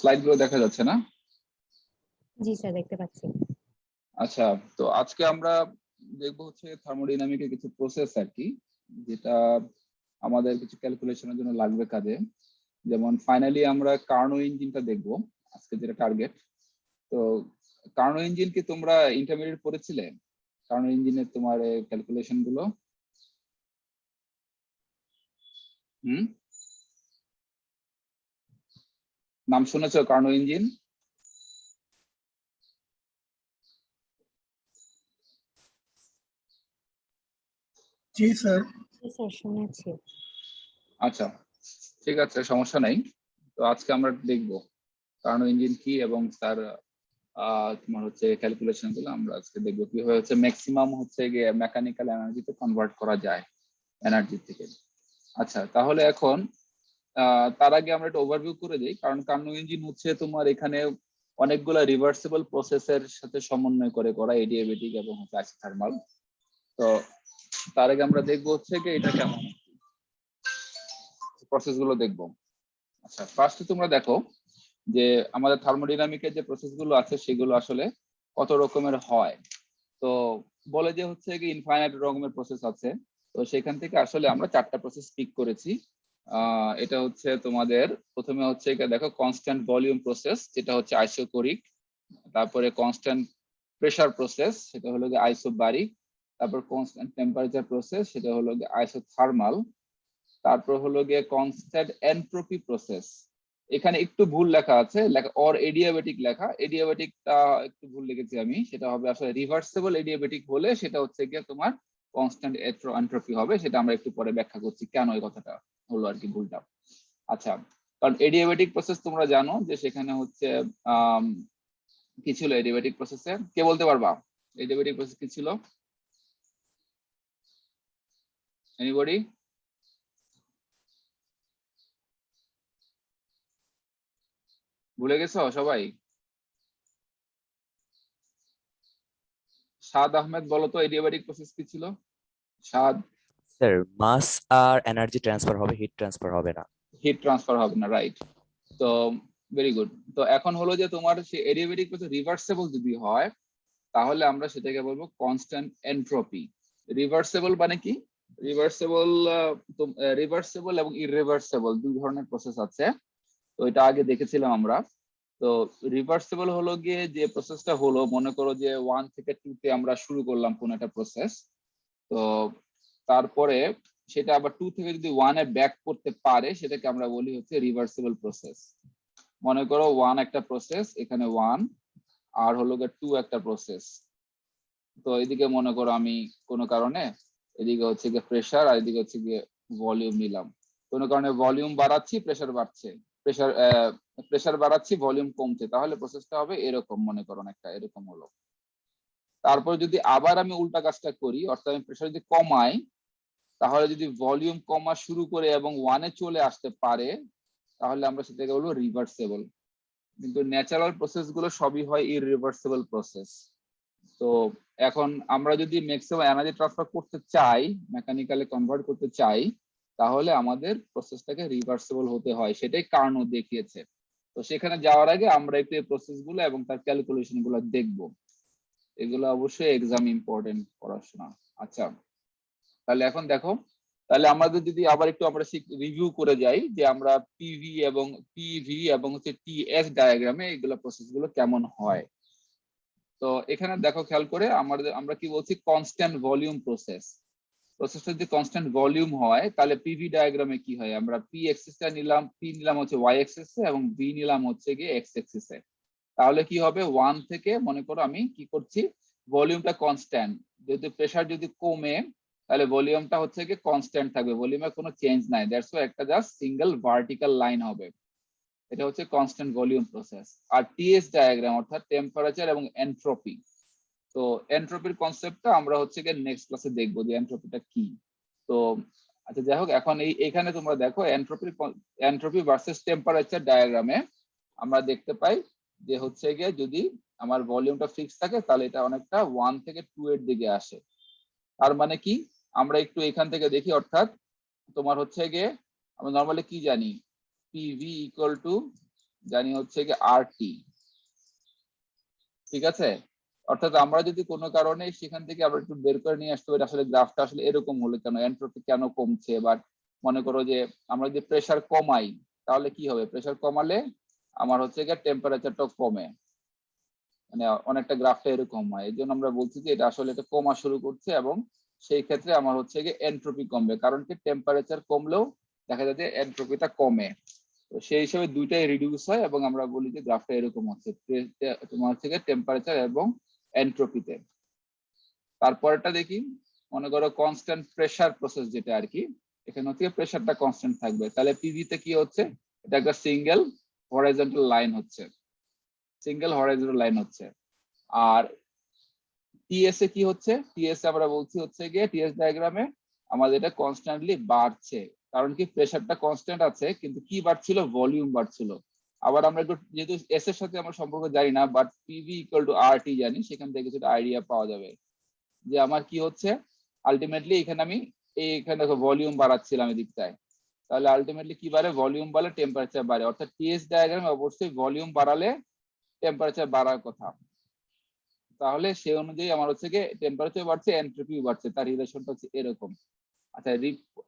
স্লাইডগুলো দেখা যাচ্ছে না? জি স্যার, দেখতে পাচ্ছি। আচ্ছা, তো আজকে আমরা দেখবো হচ্ছে থার্মোডাইনামিকের কিছু প্রসেস আর কি, যেটা আমাদের কিছু ক্যালকুলেশনের জন্য লাগবে কাজে। যেমন ফাইনালি আমরা কার্নো ইঞ্জিনটা দেখবো আজকে, যেটা টার্গেট। তো কার্নো ইঞ্জিন কি তোমরা ইন্টারমিডিয়েট পড়েছিলে? কার্নো ইঞ্জিনের তোমার ক্যালকুলেশন গুলো নাম শুনেছো কার্নো ইঞ্জিন? জি স্যার। জি স্যার, শুনেছি। আচ্ছা, ঠিক আছে, সমস্যা নাই। তো আজকে আমরা দেখবো কার্নো ইঞ্জিন কি এবং তার তোমার হচ্ছে ক্যালকুলেশন গুলো আমরা আজকে দেখবো কিভাবে হচ্ছে ম্যাক্সিমাম হচ্ছে গিয়ে মেকানিক্যাল এনার্জিতে কনভার্ট করা যায় এনার্জি থেকে। আচ্ছা, তাহলে এখন তার আগে আমরা একটা ওভারভিউ করে দিই। কারণ কার্নো ইঞ্জিন হচ্ছে তোমার এখানে অনেকগুলো রিভার্সিবল প্রসেসের সাথে সমন্বয় করে করা, এডিয়াবেটিক এবং হচ্ছে আইসোথার্মাল। তো তার আগে আমরা দেখবো হচ্ছে কি এটা কেমন প্রসেস গুলো দেখবো। আচ্ছা, ফার্স্টে তোমরা দেখো যে আমাদের থার্মোডাইনামিকের যে প্রসেস গুলো আছে সেগুলো আসলে কত রকমের হয়। তো বলে যে হচ্ছে কি ইনফাইনাইট রকমের প্রসেস আছে। তো সেখান থেকে আসলে আমরা 4টা প্রসেস পিক করেছি। এটা হচ্ছে তোমাদের প্রথমে হচ্ছে দেখো কনস্ট্যান্ট ভলিউম প্রসেস, যেটা হচ্ছে আইসোকোরিক। তারপরে কনস্ট্যান্ট প্রেসার প্রসেস, সেটা হলো গিয়ে আইসোবারিক। তারপর কনস্ট্যান্ট টেম্পারেচার প্রসেস, সেটা হলো গিয়ে আইসোথার্মাল। তারপর হলো গিয়ে কনস্ট্যান্ট এনট্রপি প্রসেস। এখানে একটু ভুল লেখা আছে, অর এডিয়াবেটিক লেখা, এডিয়াবেটিকটা একটু ভুল লিখেছি আমি। সেটা হবে আসলে রিভার্সিবল এডিয়াবেটিক হলে সেটা হচ্ছে গিয়ে তোমার কনস্ট্যান্ট এনট্রপি হবে। সেটা আমরা একটু পরে ব্যাখ্যা করছি কেন এই কথাটা হলো আর কি ভুলটা। আচ্ছা, কারণ এডিয়াবেটিক প্রসেস তোমরা জানো যে সেখানে হচ্ছে কি ছিল এডিয়াবেটিক প্রসেসে, কে বলতে পারবা এডিয়াবেটিক প্রসেস কি ছিল? এনিবডি? ভুলে গেছো সবাই? সাদ আহমেদ বলো তো এডিয়াবেটিক প্রসেস কি ছিল? সাদ? স্যার, মাস আর এনার্জি ট্রান্সফার হবে, হিট ট্রান্সফার হবে না। হিট ট্রান্সফার হবে না, রাইট। তো ভেরি গুড। তো এখন হলো যে তোমার সেই এডিয়াবেটিক প্রসেস রিভার্সিবল যদি হয় তাহলে আমরা সেটাকে বলবো কনস্ট্যান্ট এনট্রপি। রিভার্সিবল মানে কি? রিভার্সিবল রিভার্সিবল এবং ইররিভার্সিবল দুই ধরনের প্রসেস আছে। তো এটা আগে দেখেছিলাম আমরা। তো রিভার্সিবল হলো গিয়ে যে প্রসেসটা হলো, মনে করো যে 1 থেকে 2 তে আমরা শুরু করলাম কোন একটা প্রসেস। তো তারপরে সেটা আবার 2 থেকে যদি 1 এ ব্যাক করতে পারে সেটাকে আমরা বলি হচ্ছে রিভার্সিবল প্রসেস। মনে করো 1 একটা প্রসেস, এখানে 1, আর হলো গিয়ে 2 একটা প্রসেস। তো এদিকে মনে করো আমি কোনো কারণে এদিকে হচ্ছে গিয়ে প্রেসার আর এদিকে হচ্ছে গিয়ে ভলিউম নিলাম। কোনো কারণে ভলিউম বাড়াচ্ছি, প্রেসার বাড়ছে, প্রেসার প্রেসার বাড়াচ্ছি, ভলিউম কমছে, তাহলে প্রসেসটা হবে এরকম, মনে করো একটা এরকম হলো। তারপর যদি আবার আমি উল্টা কাজটা করি, অর্থাৎ আমি প্রেসার যদি কমাই, তাহলে যদি ভলিউম কমা শুরু করে এবং 1 এ চলে আসতে পারে তাহলে আমরা সেটাকে বলবো রিভার্সিবল। কিন্তু ন্যাচারাল প্রসেস গুলো সবই হয় ইররিভার্সিবল প্রসেস। তো এখন আমরা যদি ম্যাক্সিমাম এনার্জি ট্রান্সফার করতে চাই, মেকানিক্যালি কনভার্ট করতে চাই, তাহলে আমাদের প্রসেসটাকে রিভার্সিবল হতে হয়, সেটাই কার্নো দেখিয়েছে। তো সেখানে যাওয়ার আগে আমরা একটু এই প্রসেস গুলো এবং তার ক্যালকুলেশন গুলো দেখবো। এগুলো অবশ্যই এক্সাম ইম্পর্টেন্ট পড়াশোনা। আচ্ছা, তাহলে এখন দেখো, তাহলে আমাদের যদি আবার একটু আমরা রিভিউ করে যাই যে আমরা পিভি এবং হচ্ছে টিএস ডায়াগ্রামে এগুলো প্রসেস গুলো কেমন হয়। তো এখানে দেখো খেয়াল করে আমরা কি বলছি, কনস্ট্যান্ট ভলিউম প্রসেস। প্রসেসটা যদি কনস্ট্যান্ট ভলিউম হয় তাহলে পিভি ডায়াগ্রামে কি হয়, আমরা পি এক্সিসটা নিলাম, পি নিলাম হচ্ছে ওয়াই এক্সিসে এবং ভি নিলাম হচ্ছে গিয়ে এক্স এক্সিসে। তাহলে কি হবে, 1 থেকে মনে করো আমি কি করছি, ভলিউমটা কনস্ট্যান্ট, যদি প্রেসার যদি কমে তাহলে ভলিউমটা হচ্ছে গিয়ে কনস্ট্যান্ট থাকবে, ভলিউমে কোনো চেঞ্জ নাই, দ্যাটস ওয়াই একটা জাস্ট সিঙ্গেল ভার্টিক্যাল লাইন হবে। এটা হচ্ছে কনস্ট্যান্ট ভলিউম প্রসেস। আর টিএস ডায়াগ্রাম অর্থাৎ টেম্পারেচার এবং এনট্রপি। তো এনট্রপির কনসেপ্টটা আমরা হচ্ছে গিয়ে নেক্সট ক্লাসে দেখবো যে এনট্রপিটা কি। তো আচ্ছা, যাই হোক, এখন এখানে তোমরা দেখো এনট্রপি ভার্সেস টেম্পারেচার ডায়াগ্রামে আমরা দেখতে পাই যে হচ্ছে গিয়ে যদি আমার ভলিউমটা ফিক্স থাকে তাহলে এটা অনেকটা 1 থেকে 2 এর দিকে আসে। তার মানে কি, আমরা একটু এখান থেকে দেখি, অর্থাৎ তোমার হচ্ছে গিয়ে আমরা নর্মালি কি জানি, পিভি ইকুয়াল টু জানি হচ্ছে কি আরটি, ঠিক আছে। অর্থাৎ আমরা যদি কোনো কারণে সেখান থেকে আমরা একটু বের করে নিয়ে আসতে পারি আসলে গ্রাফটা আসলে এরকম হলো কেন, এন্ট্রপি কেন কমছে, বা মনে করো যে আমরা যদি প্রেসার কমাই তাহলে কি হবে, প্রেসার কমালে আমার হচ্ছে গিয়ে টেম্পারেচারটাও কমে, মানে অনেকটা গ্রাফটা এরকম হয়। এই জন্য আমরা বলছি যে এটা আসলে এটা কমা শুরু করছে, এবং সেই ক্ষেত্রে আমার হচ্ছে গিয়ে এন্ট্রপি কমবে, কারণ কি টেম্পারেচার কমলেও দেখা যায় যে এন্ট্রপিটা কমে। তো সেই হিসেবে দুইটাই রিডিউস হয়, এবং আমরা বলি যে গ্রাফটা এরকম হচ্ছে তোমার হচ্ছে গিয়ে টেম্পারেচার এবং এন্ট্রপিতে। তারপরটা দেখি, মনে করো কনস্ট্যান্ট প্রেসার প্রসেস যেটা আর কি, এখানে হচ্ছে প্রেসারটা কনস্ট্যান্ট থাকবে, তাহলে পিভি তে কি হচ্ছে, এটা একটা সিঙ্গেল হরাইজন্টাল লাইন হচ্ছে, সিঙ্গেল হরাইজন্টাল লাইন হচ্ছে। আর টিএস এ কি হচ্ছে, টিএস আমরা বলছি হচ্ছে গিয়ে টিএস ডায়াগ্রামে আমাদের এটা কনস্ট্যান্টলি বাড়ছে, কারণ কি প্রেসারটা কনস্ট্যান্ট আছে কিন্তু কি বাড়ছিল, ভলিউম বাড়ছিল। আবার আমরা একটু যেহেতু এস এর সাথে আমরা সম্পর্ক জানি না, বাট পিভি ইকুয়াল টু আর টি জানি, সেখান থেকে কিছুটা আইডিয়া পাওয়া যাবে যে আমার কি হচ্ছে আলটিমেটলি। এখানে আমি এইখানে দেখো ভলিউম বাড়াচ্ছিলাম এদিকটায়, তাহলে আলটিমেটলি কি বাড়ে, ভলিউম বাড়লে টেম্পারেচার বাড়ে, অর্থাৎ টিএস ডায়াগ্রামে অবশ্যই ভলিউম বাড়ালে টেম্পারেচার বাড়ার কথা। তাহলে সেই অনুযায়ী আমার হচ্ছে গিয়ে টেম্পারেচার বাড়ছে, এন্ট্রপি বাড়ছে, তার রিলেশনটা হচ্ছে এরকম। আচ্ছা,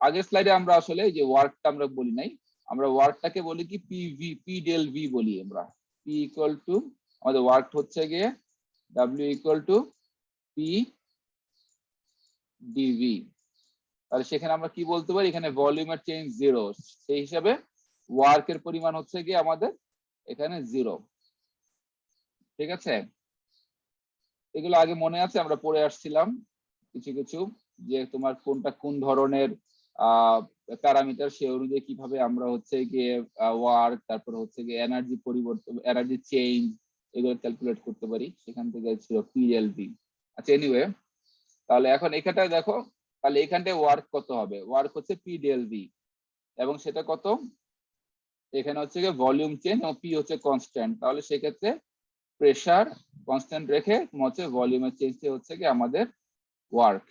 আগের স্লাইডে আমরা আসলে যে ওয়ার্কটা আমরা বলি নাই, আমরা ওয়ার্কটাকে বলি কি পিভি, পি ডেল ভি বলি আমরা। পি ইকুয়াল টু আমাদের ওয়ার্ক হচ্ছে গিয়ে W equal to P dV. তাহলে সেখানে আমরা কি বলতে পারি, এখানে ভলিউমের চেঞ্জ জিরো, সেই হিসাবে ওয়ার্কের পরিমাণ হচ্ছে গিয়ে আমাদের এখানে জিরো, ঠিক আছে। এগুলো আগে মনে আছে, আমরা পড়ে আসছিলাম কিছু কিছু, যে তোমার কোনটা কোন ধরনের প্যারামিটার, সে অনুযায়ী কিভাবে আমরা হচ্ছে গিয়ে ওয়ার্ক, তারপর হচ্ছে গিয়ে এনার্জি পরিবর্তন, এনার্জি চেঞ্জ, এগুলো ক্যালকুলেট করতে পারি, সেখান থেকে ছিল পিএলভি। আচ্ছা এনিওয়ে, তাহলে এখন এখানটায় দেখো, তাহলে এখানটায় ওয়ার্ক কত হবে, ওয়ার্ক হচ্ছে পিডিএলভি, এবং সেটা কত, এখানে হচ্ছে গিয়ে ভলিউম চেঞ্জ এবং পি হচ্ছে কনস্ট্যান্ট, তাহলে সেক্ষেত্রে প্রেসার কনস্ট্যান্ট রেখে হচ্ছে ভলিউমের চেঞ্জটা হচ্ছে কি আমাদের ওয়ার্ক।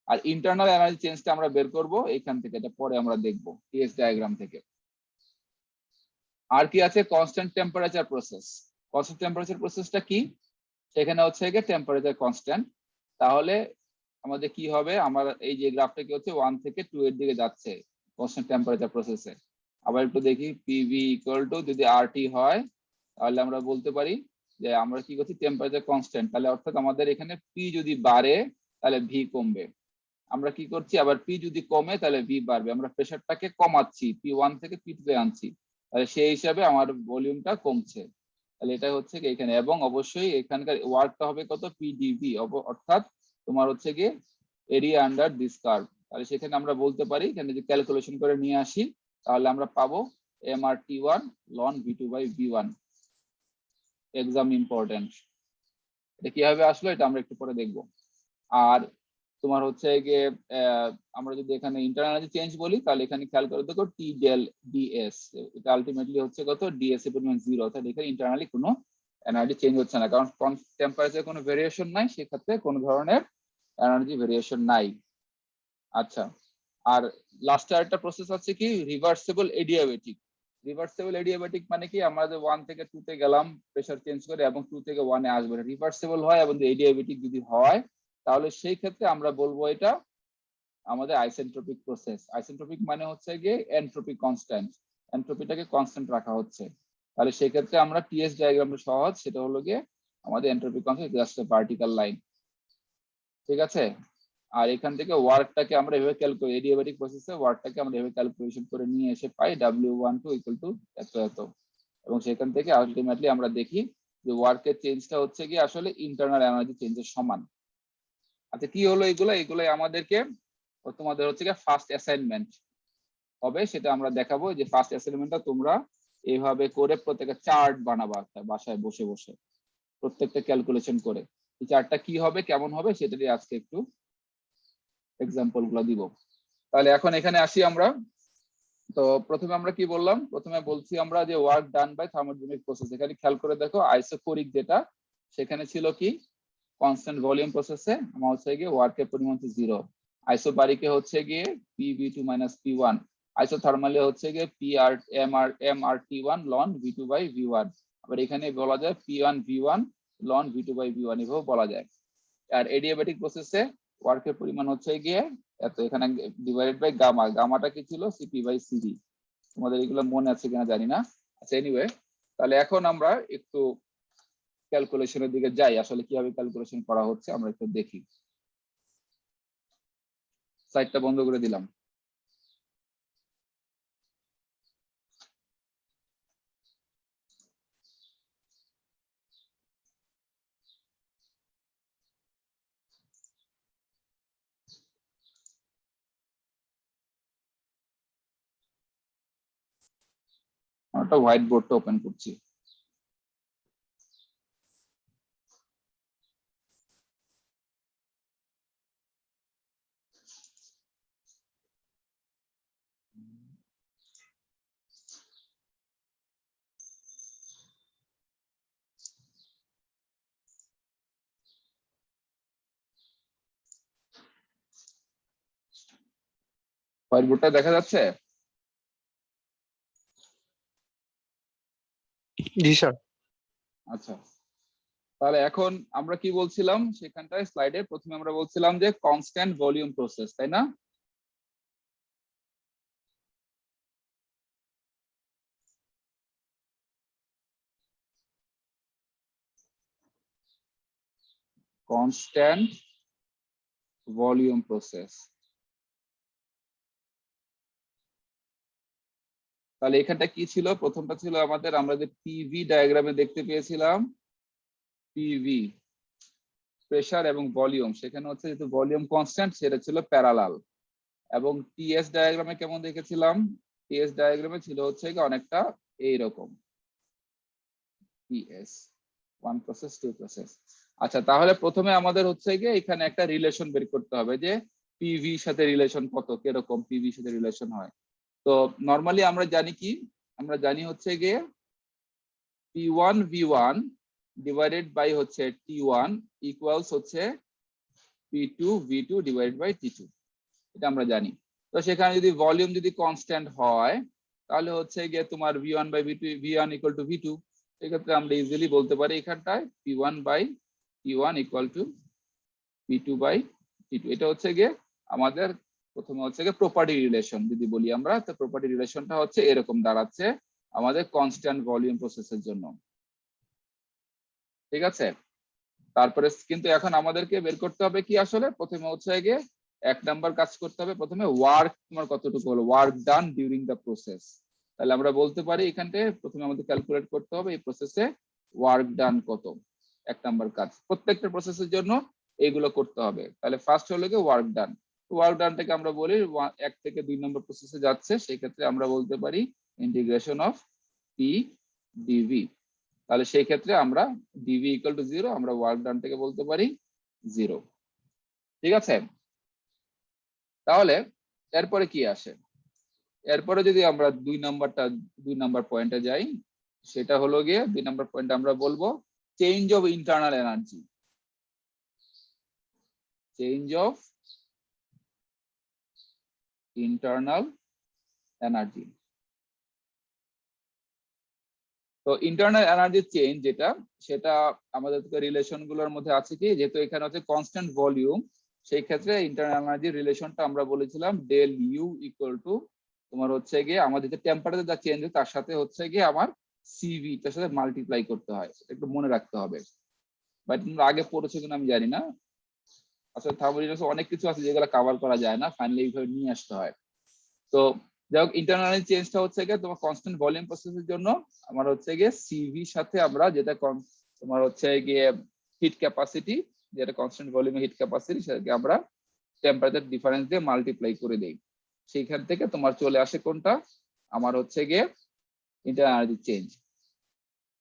আর ইন্টারনাল এনার্জি চেঞ্জটা আমরা বের করব এখান থেকে, এটা পরে আমরা দেখব টিএস ডায়াগ্রাম থেকে। আর কি আছে, constant temperature process. Constant temperature প্রসেসটা কি, সেখানে হচ্ছে গিয়ে টেম্পারেচার কনস্ট্যান্ট, তাহলে আমাদের কি হবে, আমার এই যে গ্রাফটা কি হচ্ছে 1 থেকে 2 এর দিকে যাচ্ছে কনস্ট্যান্ট টেম্পারেচার প্রসেসে। আবার একটু দেখি, পিভি ইকুয়াল টু যদি আরটি হয় তাহলে আমরা বলতে পারি যে আমরা কি করছি, টেম্পারেচার কনস্ট্যান্ট, তাহলে অর্থাৎ আমাদের এখানে পি যদি বাড়ে তাহলে ভি কমবে। আমরা কি করছি, আবার পি যদি কমে তাহলে ভি বাড়বে, আমরা প্রেসারটাকে কমাচ্ছি, পি ওয়ান থেকে পি টু তে আনছি, তাহলে সেই হিসাবে আমার ভলিউমটা কমছে। তাহলে এটা হচ্ছে কি এখানে, এবং অবশ্যই এখানকার ওয়ার্কটা হবে কত, পিডিভি, অর্থাৎ তোমার হচ্ছে গিয়ে এরিয়া আন্ডার দিস কার্ভ। তাহলে সেখানে আমরা বলতে পারি, এখানে যদি ক্যালকুলেশন করে নিয়ে আসি তাহলে আমরা পাবো MRT1 loan V2/V1। Exam important, এটা কিভাবে আসলো এটা আমরা একটু পরে দেখবো। আর তোমার হচ্ছে গিয়ে আমরা যদি এখানে ইন্টারনাল এনার্জি চেঞ্জ বলি, তাহলে এখানে খেয়াল করে দেখো টি ডেল ডিএস, এটা আলটিমেটলি হচ্ছে কত, ডিএস এর পরিমাণ জিরো, অর্থাৎ এখানে ইন্টারনালি কোনো এনার্জি চেঞ্জ হচ্ছে না, কারণ টেম্পারেচার কোনো ভেরিয়েশন নাই, সেক্ষেত্রে কোনো ধরনের এনার্জি ভেরিয়েশন নাই। আচ্ছা, আর লাস্ট আরেকটা প্রসেস আছে কি, রিভার্সিবল এডিয়াবেটিক। রিভার্সিবল এডিয়াবেটিক মানে কি, আমরা যে 1 থেকে 2 তে গেলাম প্রেসার চেঞ্জ করে, এবং 2 থেকে 1 এ আসবে, রিভার্সিবল হয়, এবং এডিয়াবেটিক যদি হয় তাহলে সেই ক্ষেত্রে আমরা বলবো এটা আমাদের আইসেন্ট্রপিক প্রসেস। আইসেন্ট্রপিক মানে হচ্ছে গিয়ে এন্ট্রপি কনস্ট্যান্ট, এন্ট্রপিটাকে কনস্ট্যান্ট রাখা হচ্ছে, তাহলে সেই ক্ষেত্রে আমরা টিএস ডায়াগ্রামটা সহজ, সেটা হলো গিয়ে আমাদের entropy constant just vertical line, ঠিক আছে। আর এখান থেকে ওয়ার্কটাকে আমরা এভাবে ক্যালকুলেট, এডিয়াবেটিক প্রসেসে ওয়ার্কটাকে আমরা এভাবে ক্যালকুলেশন করে নিয়ে এসে পাই W12 ইকুয়াল টু এত এত, এবং সেখান থেকে আলটিমেটলি আমরা দেখি যে ওয়ার্কের চেঞ্জটা হচ্ছে কি আসলে ইন্টারনাল এনার্জি চেঞ্জের সমান। আচ্ছা কি হলো এগুলো, এগুলাই আমাদেরকে তোমাদের হচ্ছে গিয়ে ফার্স্ট অ্যাসাইনমেন্ট হবে, সেটা আমরা দেখাবো যে ফার্স্ট অ্যাসাইনমেন্টটা তোমরা এইভাবে করে প্রত্যেকটা চার্ট বানাবা বাসায় বসে বসে, প্রত্যেকটা ক্যালকুলেশন করে। এই চার্টটা কি হবে, কেমন হবে, সেটা দিয়ে আজকে একটু এক্সাম্পল গুলো দিব। তাহলে এখন এখানে আসি আমরা। তো প্রথমে আমরা কি বললাম, প্রথমে বলছি আমরা যে work done by thermodynamic process. এখানে খেয়াল করে দেখো আইসোকোরিক যেটা, সেখানে ছিল কি কনস্ট্যান্ট ভলিউম প্রসেসে আমার হচ্ছে গিয়ে ওয়ার্কের পরিমাণ হচ্ছে জিরো। আইসোবারিকে হচ্ছে গিয়ে PV2 - P1, আইসোথার্মালে হচ্ছে গিয়ে MRT1 ln V2 by V1, আবার এখানে বলা যায় P1 V1 ln V2 by V1 এভাবে বলা যায়। আর এডিয়াবেটিক প্রসেসে ওয়ার্কের পরিমাণ হচ্ছে গিয়ে এত, এখানে ডিভাইডেড বাই গামা, গামাটা কি ছিল সিপি বাই সিবি, তোমাদের এগুলো মনে আছে কিনা জানি না। আচ্ছা এনিওয়ে, তাহলে এখন আমরা একটু ক্যালকুলেশনের দিকে যাই, আসলে কিভাবে ক্যালকুলেশন করা হচ্ছে আমরা একটু দেখি। সাইটটা বন্ধ করে দিলাম। একটা হোয়াইট বোর্ডটা ওপেন করছি। হোয়াইট বোর্ডটা দেখা যাচ্ছে? জি স্যার। আচ্ছা, তাহলে এখন আমরা কি বলছিলাম সেখানটায় স্লাইডে, প্রথমে আমরা বলছিলাম যে কনস্ট্যান্ট ভলিউম প্রসেস, তাই না? Constant volume process. তাহলে এখানটা কি ছিল? প্রথমটা ছিল আমাদের, আমরা যে পিভি ডায়াগ্রামে দেখতে পেয়েছিলাম, পিভি প্রেসার এবং ভলিউম, সেখানে হচ্ছে যেহেতু ভলিউম কনস্ট্যান্ট সেটা ছিল প্যারালাল। এবং টিএস ডায়াগ্রামে কেমন দেখেছিলাম? টিএস ডায়াগ্রামে ছিল হচ্ছে কি অনেকটা এইরকম, টিএস 1 প্রসেস 2 প্রসেস। আচ্ছা, তাহলে প্রথমে আমাদের হচ্ছে গিয়ে এখানে একটা রিলেশন বের করতে হবে যে পিভি সাথে রিলেশন কত, কিরকম পিভি সাথে রিলেশন হয়। তো নরমালি আমরা জানি কি, আমরা জানি হচ্ছে গিয়ে P1 V1 ডিভাইডেড বাই হচ্ছে T1 ইকুয়ালস হচ্ছে P2 V2 divided by T2, এটা আমরা জানি। তো সেখানে যদি ভলিউম যদি কনস্ট্যান্ট হয় তাহলে হচ্ছে গিয়ে তোমার V1 by V1 equal two V2, সেক্ষেত্রে আমরা ইজিলি বলতে পারি এখানটায় P1 by P1 equal to P2 by T2। এটা হচ্ছে গিয়ে আমাদের প্রথমে হচ্ছে গিয়ে প্রপার্টি রিলেশন যদি বলি আমরা, তো প্রপার্টি রিলেশনটা হচ্ছে এরকম দাঁড়াচ্ছে আমাদের কনস্ট্যান্ট ভলিউম প্রসেসের জন্য, ঠিক আছে? তারপরে কিন্তু এখন আমাদেরকে বের করতে হবে কি, আসলে প্রথমে হচ্ছে গিয়ে 1 নাম্বার কাজ করতে হবে, প্রথমে ওয়ার্ক তোমার কতটুকু হলো, work done during the process. তাহলে আমরা বলতে পারি এখানতে প্রথমে আমাদের ক্যালকুলেট করতে হবে এই প্রসেসে ওয়ার্ক ডান কত। 1 নাম্বার কাজ প্রত্যেকটা প্রসেসের জন্য এইগুলো করতে হবে। তাহলে ফার্স্ট হলো কি ওয়ার্ক ডান, ওয়ার্ক ডানটাকে আমরা বলি 1 থেকে 2 নম্বর প্রসেসে যাচ্ছে, সেই ক্ষেত্রে আমরা বলতে পারি ইন্টিগ্রেশন অফ পি ডিভি। তাহলে সেই ক্ষেত্রে আমরা ডিভি ইকুয়াল টু 0, আমরা ওয়ার্ক ডান থেকে বলতে পারি 0, ঠিক আছে? তাহলে এরপরে কি আসে? এরপরে যদি আমরা 2 নাম্বার পয়েন্টে যাই, সেটা হলো গিয়ে 2 নাম্বার পয়েন্ট আমরা বলবো change of internal energy. Change of internal energy. তো ইন্টারনাল এনার্জি চেঞ্জ যেটা, সেটা আমাদের রিলেশন গুলোর মধ্যে আছে কি, যেহেতু এখানে হচ্ছে কনস্ট্যান্ট ভলিউম, সেই ক্ষেত্রে ইন্টারনাল এনার্জি রিলেশনটা আমরা বলেছিলাম ডেল ইউ ইকুয়াল টু তোমার হচ্ছে গিয়ে আমাদের যে টেম্পারেচার যা চেঞ্জ হয় তার সাথে হচ্ছে গিয়ে আমার সিভি তার সাথে মাল্টিপ্লাই করতে হয়, একটু মনে রাখতে হবে। বাট তোমরা আগে পড়েছো কিনা আমি জানি না, আসলে থার্মোডাইনামিক্সে অনেক কিছু আছে যেগুলো কভার করা যায় না, ফাইনালি এইভাবে নিয়ে আসতে হয়। তো যাই হোক, ইন্টারনাল চেঞ্জটা হচ্ছে গিয়ে তোমার কনস্ট্যান্ট ভলিউম প্রসেসের জন্য আমার হচ্ছে গিয়ে সিভি সাথে আমরা যেটা তোমার হচ্ছে গিয়ে হিট ক্যাপাসিটি, যেটা কনস্ট্যান্ট ভলিউমে হিট ক্যাপাসিটি, সেটাকে আমরা টেম্পারেচার ডিফারেন্স দিয়ে মাল্টিপ্লাই করে দেই। সেইখান থেকে তোমার চলে আসে কোনটা, আমার হচ্ছে গিয়ে ইন্টারনাল এনার্জি চেঞ্জ।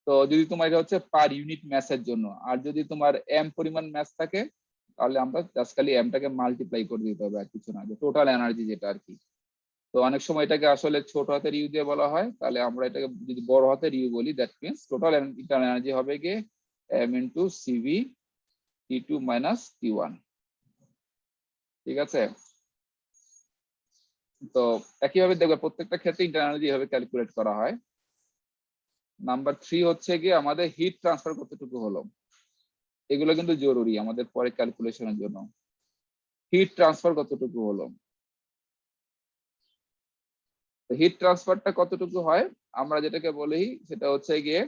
তো যদি তোমার এটা হচ্ছে পার ইউনিট ম্যাসের জন্য, আর যদি তোমার এম পরিমাণ ম্যাস থাকে তাহলে আমরা জাস্ট খালি এমটাকে মাল্টিপ্লাই করে দিতে হবে, আর কিছু না, যে টোটাল এনার্জি যেটা আর কি। তো অনেক সময় এটাকে আসলে ছোট হাতের ইউ দিয়ে বলা হয়, তাহলে আমরা এটাকে যদি বড় হাতের ইউ বলি, that means total internal energy হবে গিয়ে M into CV T2 minus T1, ঠিক আছে? তো একইভাবে দেখবে প্রত্যেকটা ক্ষেত্রে ইন্টারনাল এনার্জি এভাবে ক্যালকুলেট করা হয়। নাম্বার 3 হচ্ছে গিয়ে আমাদের হিট ট্রান্সফার কতটুকু হলো, এগুলো কিন্তু জরুরি আমাদের পরে ক্যালকুলেশনের জন্য। হিট ট্রান্সফার কতটুকু হলো, হিট ট্রান্সফারটা কতটুকু হয় আমরা যেটাকে বলি সেটা হচ্ছে গিয়ে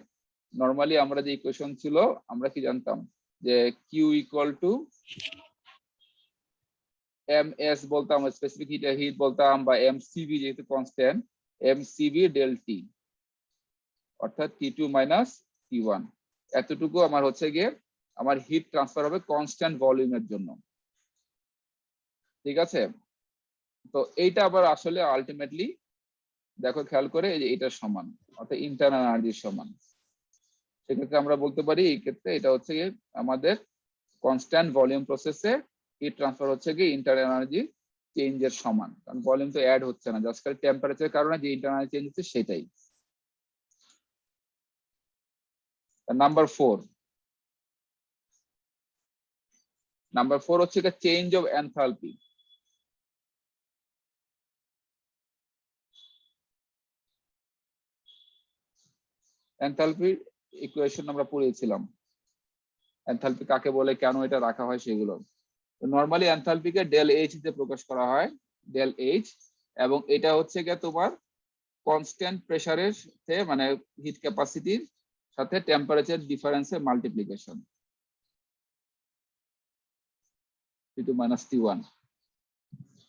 নরমালি আমরা যে ইকুয়েশন ছিল আমরা কি জানতাম যে Q equal to M S বলতাম, স্পেসিফিক হিট বলতাম, বা এম সিবি যেহেতু constant, M CV del T, অর্থাৎ T2 মাইনাস T1, এতটুকু আমার হচ্ছে গিয়ে আমার হিট ট্রান্সফার হবে কনস্ট্যান্ট ভলিউমের জন্য। ঠিক আছে, তো এইটা আবার আসলে আলটিমেটলি দেখো খেয়াল করে এই যে এটার সমান, অর্থাৎ ইন্টারনাল এনার্জির সমান। সেক্ষেত্রে আমরা বলতে পারি এই ক্ষেত্রে এটা হচ্ছে গিয়ে আমাদের কনস্ট্যান্ট ভলিউম প্রসেসে হিট ট্রান্সফার হচ্ছে গিয়ে ইন্টারনাল এনার্জি চেঞ্জের সমান, কারণ ভলিউম তো অ্যাড হচ্ছে না, জাস্ট খালি টেম্পারেচারের কারণে যে ইন্টারনাল চেঞ্জ হচ্ছে সেটাই। নাম্বার 4 হচ্ছে গিয়ে চেঞ্জ অফ এনথালপি। এনথালপির ইকুয়েশন আমরা পড়িয়েছিলাম, এনথালপি কাকে বলে, কেন এটা রাখা হয় সেগুলো। নরমালি এনথালপিকে ডেল এইচ দিয়ে প্রকাশ করা হয়, ডেল এইচ, এবং এটা হচ্ছে গিয়ে তোমার কনস্ট্যান্ট প্রেসারের সাথে মানে হিট ক্যাপাসিটির সাথে temperature ডিফারেন্সের multiplication, T2 minus T1।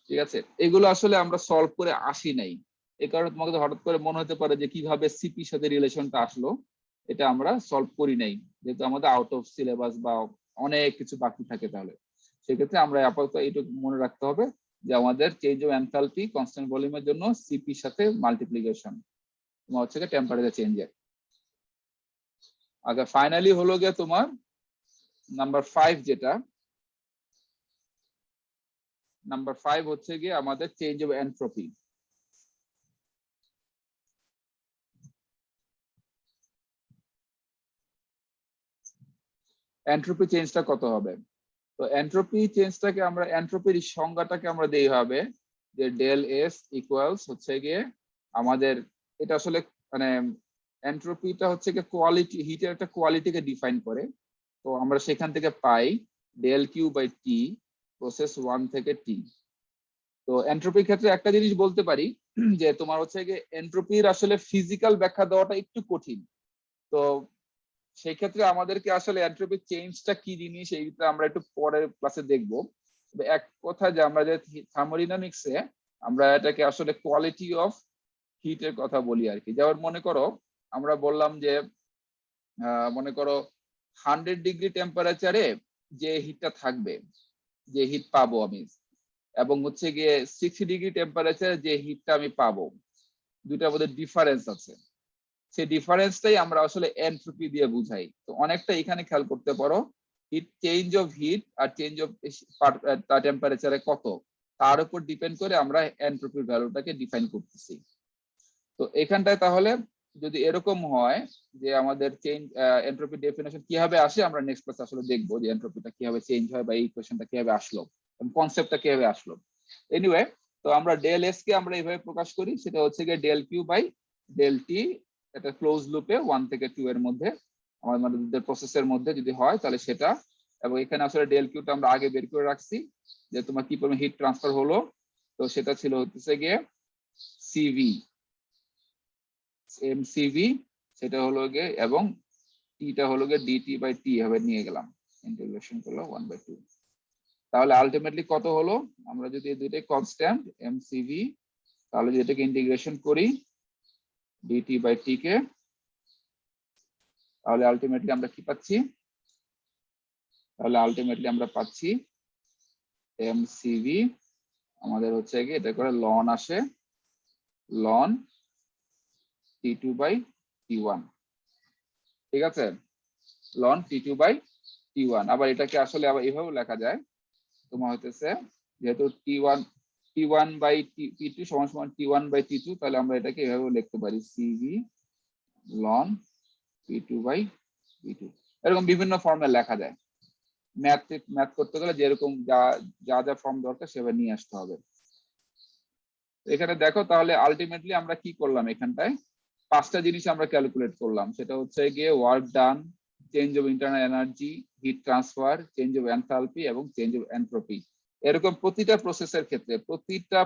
ঠিক আছে, এগুলো আসলে আমরা সলভ করে আসি নাই, এই কারণে তোমাকে তো হঠাৎ করে মনে হতে পারে যে কিভাবে সিপির সাথে রিলেশনটা আসলো, এটা আমরা সলভ করি নাই যেহেতু আমাদের আউট অফ সিলেবাস বা অনেক কিছু বাকি থাকে। তাহলে সেক্ষেত্রে আমরা আপাতত এইটুকু মনে রাখতে হবে যে আমাদের চেঞ্জ অফ এনথালপি কনস্ট্যান্ট ভলিউমের জন্য সিপির সাথে মাল্টিপ্লিকেশন তোমার হচ্ছে টেম্পারেচার চেঞ্জের। আচ্ছা, ফাইনালি হলো গিয়ে তোমার নাম্বার 5, যেটা নাম্বার 5 হচ্ছে গিয়ে আমাদের চেঞ্জ অফ এনট্রপি। এনট্রপি চেঞ্জটা কত হবে? তো এনট্রপি চেঞ্জটাকে আমরা এনট্রপির সংজ্ঞাটাকে আমরা দেই হবে যে ডেল এস ইকুয়ালস হচ্ছে গিয়ে আমাদের, এটা আসলে মানে এনট্রপিটা হচ্ছে গিয়ে কোয়ালিটি, হিটের একটা কোয়ালিটিকে ডিফাইন করে। তো আমরা সেখান থেকে পাই del Q by T process 1 থেকে টি। তো এনট্রপির ক্ষেত্রে একটা জিনিস বলতে পারি যে তোমার হচ্ছে গিয়ে এনট্রপির আসলে ফিজিক্যাল ব্যাখ্যা দেওয়াটা একটু কঠিন। তো সেই ক্ষেত্রে আমাদেরকে আসলে এনট্রপিক চেঞ্জটা কি জিনিস এইটা আমরা একটু পরের ক্লাসে দেখব। তবে এক কথা যে আমরা যে থার্মোডাইনামিক্সে আমরা এটাকে আসলে কোয়ালিটি অফ হিটের কথা বলি আর কি। যেমন মনে করো আমরা বললাম যে মনে করো 100 ডিগ্রি টেম্পারেচারে যে হিটটা থাকবে, যে হিট পাবো আমি, এবং হচ্ছে গিয়ে 60 ডিগ্রি টেম্পারেচারে যে হিটটা আমি পাবো, দুইটার মধ্যে ডিফারেন্স আছে। সেই ডিফারেন্সটাই আমরা আসলে এনট্রপি দিয়ে বুঝাই। তো অনেকটা এখানে খেয়াল করতে পারো, হিট চেঞ্জ অফ হিট আর চেঞ্জ অফ টেম্পারেচারে কত, তার উপর ডিপেন্ড করে আমরা এনট্রপির ভ্যালুটাকে ডিফাইন করতেছি। তো এখানটায় তাহলে যদি এরকম হয় যে আমাদের চেঞ্জ এনট্রপি ডেফিনেশন কিভাবে আসে, আমরা নেক্সট ক্লাসে আসলে দেখবো যে এনট্রপিটা কিভাবে চেঞ্জ হয় বা এই ইকুয়েশনটা কিভাবে আসলো, কনসেপ্টটা কিভাবে আসলো। এনিওয়ে, তো আমরা ডেল এস কে আমরা এইভাবে প্রকাশ করি, সেটা হচ্ছে গিয়ে del Q by del T, এটা ক্লোজ লুপে 1 থেকে 2 এর মধ্যে আমাদের প্রসেসের মধ্যে যদি হয় তাহলে সেটা। এবং এখানে আসলে ডেল কিউটা আমরা আগে বের করে রাখছি যে তোমার কি পরিমাণ হিট ট্রান্সফার হলো, তো সেটা ছিল হচ্ছে গিয়ে সিভি, এমসিভি, সেটা হলো গিয়ে, এবং টিটা হলো গিয়ে ডিটি বাই টি হবে নিয়ে গেলাম, ইন্টিগ্রেশন করলাম 1/2। তাহলে আলটিমেটলি কত হলো, আমরা যদি এই দুইটাই কনস্ট্যান্ট এমসিভি, তাহলে যদি এটাকে ইন্টিগ্রেশন করি ডিটি বাই টি কে, তাহলে আলটিমেটলি আমরা কি পাচ্ছি, তাহলে আলটিমেটলি আমরা পাচ্ছি এমসিভি আমাদের হচ্ছে গিয়ে এটা করে লন আসে, লন T2 বাই T1। ঠিক আছে, লন T2 বাই T1। আবার এটাকে আসলে আবার এইভাবে লেখা যায়, তোমার হতেছে যেহেতু T1 বাই T2 সমান সমান T1 বাই T2, তাহলে আমরা এটাকে এভাবে লিখতে পারি CV loan T2 by T2। এরকম বিভিন্ন ফর্মে লেখা যায়, ম্যাথ করতে গেলে যেরকম যা যা ফর্ম দরকার সেভাবে নিয়ে আসতে হবে। এখানে দেখো তাহলে আলটিমেটলি আমরা কি করলাম, এখানটায় 5টা জিনিস আমরা ক্যালকুলেট করলাম। সেটা হচ্ছে গিয়ে work done, change of internal energy, heat transfer, change of enthalpy এবং চেঞ্জ অফ এনট্রপি। এরকম প্রতিটা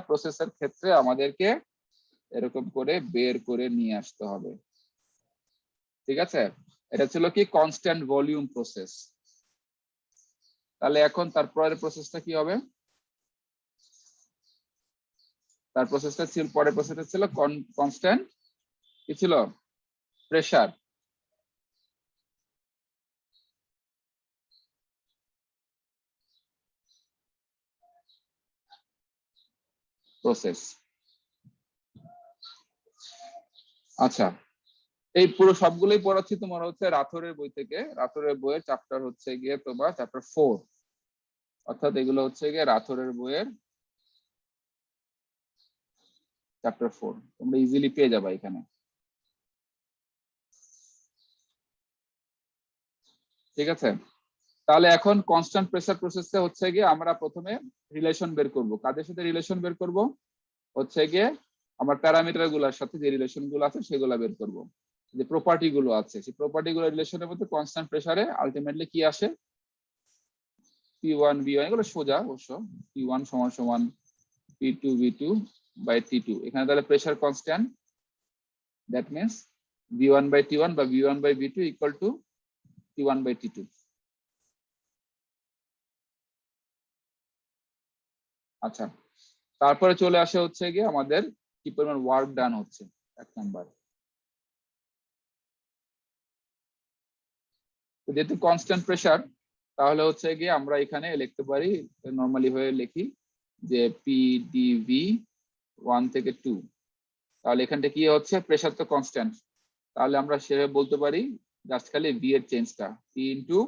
প্রসেসের ক্ষেত্রে আমাদেরকে এরকম করে বের করে নিয়ে আসতে হবে। ঠিক আছে, এটা ছিল কি কনস্ট্যান্ট ভলিউম প্রসেস। তাহলে এখন তার পরের প্রসেসটা কি হবে? তার প্রসেসটা ছিল, পরের প্রসেসটা ছিল কনস্ট্যান্ট কি ছিল, প্রেসার। প্রসেস। আচ্ছা, এই পুরো সবগুলোই পড়াচ্ছি তোমার হচ্ছে রাথোরের বই থেকে। রাথোরের বইয়ের চ্যাপ্টার হচ্ছে গিয়ে তোমার চ্যাপ্টার 4, অর্থাৎ এগুলো হচ্ছে গিয়ে রাথোরের বইয়ের চ্যাপ্টার 4, তোমরা ইজিলি পেয়ে যাবে এখানে। ঠিক আছে, তাহলে এখন কনস্ট্যান্ট প্রেসার প্রসেসে হচ্ছে গিয়ে আমরা প্রথমে রিলেশন বের করব। কাদের সাথে রিলেশন বের করব? হচ্ছে গিয়ে আমার প্যারামিটার গুলোর সাথে যে রিলেশন গুলো আছে সেগুলো বের করব। যে প্রপার্টি গুলো আছে সেই প্রপার্টি গুলো রিলেশনের মধ্যে কনস্ট্যান্ট প্রেসারে আলটিমেটলি কি আসে, P1 V1, এগুলো সোজা অবশ্য। P1 সমান সমান P2 V2 বাই T2। এখানে তাহলে pressure constant, that means V1 by T1 বা V1 by V2 equal two T1 by T2। আচ্ছা, তারপরে চলে আসে হচ্ছে গিয়ে আমাদের কি পরিমাণ ওয়ার্ক ডান হচ্ছে, 1 নাম্বার। যেহেতু কনস্ট্যান্ট প্রেসার, তাহলে হচ্ছে গিয়ে আমরা এখানে লিখতে পারি, নরমালি হয়ে লিখি যে PdV 1 থেকে 2। তাহলে এখানটা কি হচ্ছে, প্রেসার তো কনস্ট্যান্ট, তাহলে আমরা সেভাবে বলতে পারি জাস্ট খালি V এর চেঞ্জটা P ইন্টু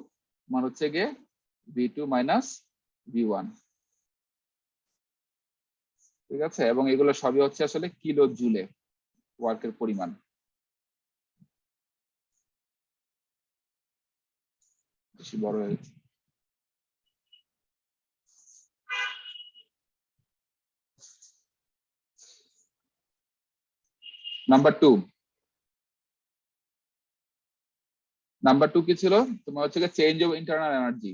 মান হচ্ছে গিয়ে V2 মাইনাস V1। ঠিক আছে, এবং এগুলো সবই হচ্ছে আসলে কিলো জুলে ওয়ার্কের পরিমাণ। বেশি বড় হয়ে গেছে। নাম্বার 2 কি ছিল তোমার হচ্ছে চেঞ্জ অফ ইন্টারনাল এনার্জি।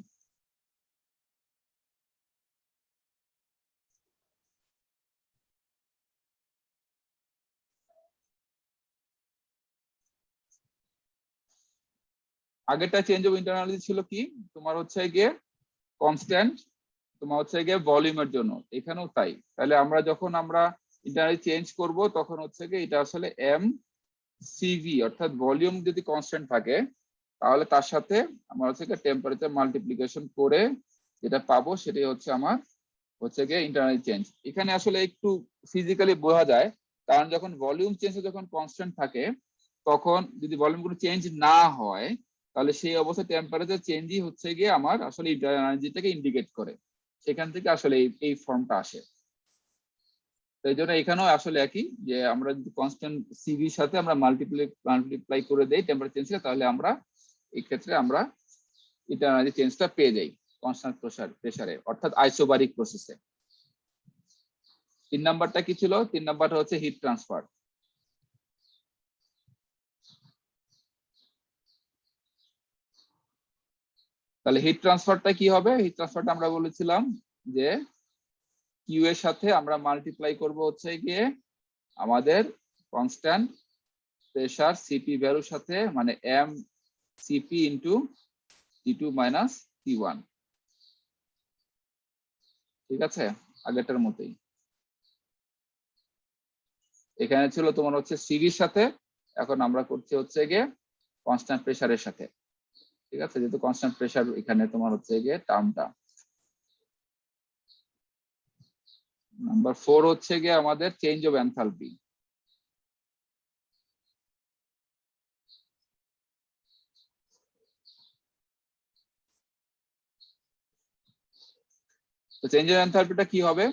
আগেরটা চেঞ্জ অফ ইন্টারনাল এনার্জি ছিল কি তোমার হচ্ছে গিয়ে কনস্ট্যান্ট, তোমার হচ্ছে গিয়ে ভলিউমের জন্য, এখানেও তাই। তাহলে আমরা যখন আমরা ইন্টারনাল চেঞ্জ করব তখন হচ্ছে গিয়ে এটা আসলে এম সিভি, অর্থাৎ ভলিউম যদি কনস্ট্যান্ট থাকে তাহলে তার সাথে আমরা হচ্ছে গিয়ে টেম্পারেচার মাল্টিপ্লিকেশন করে যেটা পাবো সেটাই হচ্ছে আমার হচ্ছে গিয়ে ইন্টারনাল চেঞ্জ। এখানে আসলে একটু ফিজিক্যালি বোঝা যায়, কারণ যখন ভলিউম চেঞ্জ যখন কনস্ট্যান্ট থাকে তখন যদি ভলিউম কোনো চেঞ্জ না হয় তাহলে সেই অবস্থায় টেম্পারেচার চেঞ্জই হচ্ছে গিয়ে আমার আসলে ইন্টারনাল এনার্জিটাকে ইন্ডিকেট করে। সেখান থেকে আসলে এই ফর্মটা আসে। তো এই জন্য এখানেও আসলে একই, যে আমরা যদি কনস্ট্যান্ট সিভির সাথে আমরা মাল্টিপ্লাই করে দেই টেম্পারেচার চেঞ্জকে, তাহলে আমরা এই ক্ষেত্রে আমরা ইন্টারনাল চেঞ্জটা পেয়ে যাই কনস্ট্যান্ট প্রেসারে, অর্থাৎ আইসোবারিক প্রসেসে। 3 নাম্বারটা কি ছিল? 3 নাম্বারটা হচ্ছে হিট ট্রান্সফার। তাহলে হিট ট্রান্সফারটা কি হবে? হিট ট্রান্সফারটা আমরা বলেছিলাম যে কিউ এর সাথে আমরা মাল্টিপ্লাই করব হচ্ছে গিয়ে আমাদের কনস্ট্যান্ট প্রেসার সিপি ভ্যালুর সাথে, মানে M CP into T2 minus T1। ঠিক আছে, আগেরটার মতোই। এখানে ছিল তোমার হচ্ছে সিভির সাথে, এখন আমরা করছি হচ্ছে গিয়ে কনস্ট্যান্ট প্রেসারের সাথে। ঠিক আছে, যেহেতু কনস্ট্যান্ট প্রেসার এখানে তোমার হচ্ছে গিয়ে টার্মটা। নাম্বার 4 হচ্ছে গিয়ে আমাদের চেঞ্জ অফ এনথালপি। তো চেঞ্জ অফ এনথালপিটা কি হবে?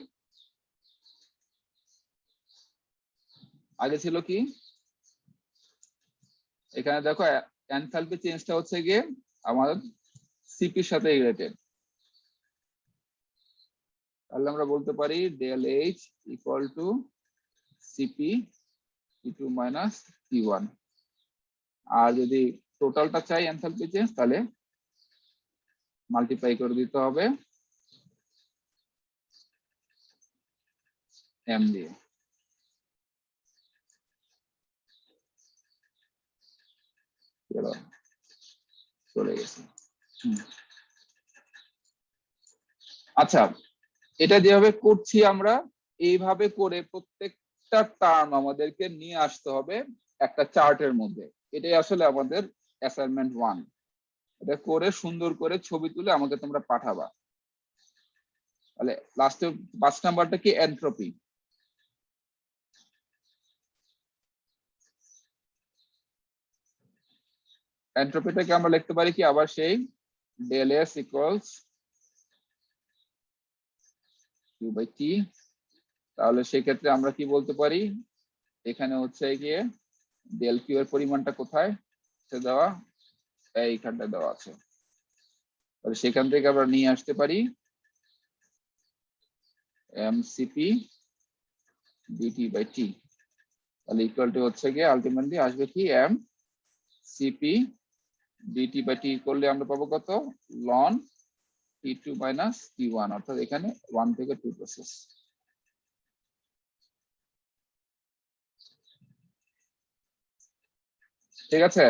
আগে ছিল কি, এখানে দেখো এনথালপি চেঞ্জটা হচ্ছে গিয়ে আমার সিপির সাথে রিলেটেড। তাহলে আমরা বলতে পারি del H equal to CP T2 minus T1। আর যদি টোটালটা চাই এনথালপি চেঞ্জ, তাহলে মাল্টিপ্লাই করে দিতে হবে m দিয়ে। চলে গেছে। আচ্ছা, এটা যেভাবে করছি আমরা, এইভাবে করে প্রত্যেকটা টার্ম আমাদেরকে নিয়ে আসতে হবে একটা চার্টের মধ্যে। এটাই আসলে আমাদের অ্যাসাইনমেন্ট 1। এটা করে সুন্দর করে ছবি তুলে আমাকে তোমরা পাঠাবা। তাহলে লাস্টে 5 নাম্বারটা কি? এনট্রপি। এনট্রপিটাকে আমরা লিখতে পারি কি আবার সেই del S equals Q by T. তাহলে সেক্ষেত্রে আমরা কি বলতে পারি, এখানে হচ্ছে গিয়ে ডেল কিউ এর পরিমাণটা কোথায় দেওয়া, এইখানটা দেওয়া আছে। তাহলে সেখান থেকে আমরা নিয়ে আসতে পারি এমসিপি ডিটি বাই টি। তাহলে ইকুয়াল টু হচ্ছে গিয়ে আলটিমেটলি আসবে কি M CP DT by T করলে আমরা পাবো কত, লন T2 মাইনাস T1, অর্থাৎ এখানে 1 থেকে 2 প্রসেস। ঠিক আছে?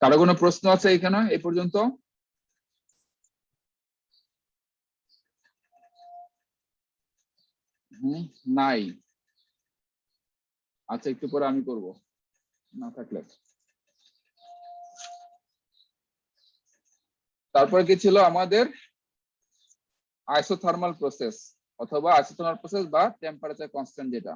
কারো কোনো প্রশ্ন আছে এখানে এই পর্যন্ত? নাই। আচ্ছা, একটু পরে আমি করব না থাকলে। তারপরে কি ছিল আমাদের? আইসোথার্মাল প্রসেস অথবা আইসোথার্মাল প্রসেস বা টেম্পারেচার কনস্ট্যান্ট যেটা।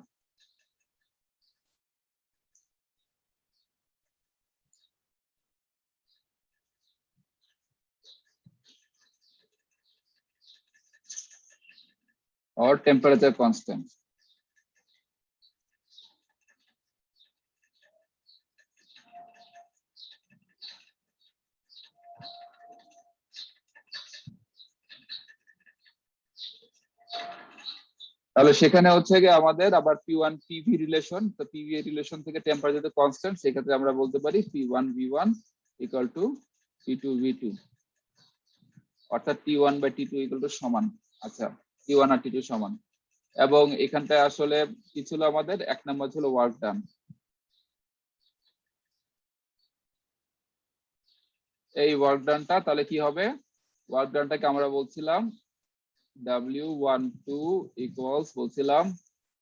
or temperature constant। তাহলে সেখানে হচ্ছে গিয়ে আমাদের আবার P1 PV রিলেশন, তো PV রিলেশন থেকে টেম্পারেচার কনস্ট্যান্ট, সেক্ষেত্রে আমরা বলতে পারি P1 V1 equal to P2 V2, অর্থাৎ T1 by T2 equal to সমান। আচ্ছা, T1 আর T2 সমান। এবং এখানটায় আসলে কি ছিল আমাদের? 1 নাম্বার ছিল ওয়ার্ক ডান। এই ওয়ার্ক ডানটা তাহলে কি হবে? ওয়ার্ক ডানটাকে আমরা বলছিলাম W12 ইকুয়ালস বলছিলাম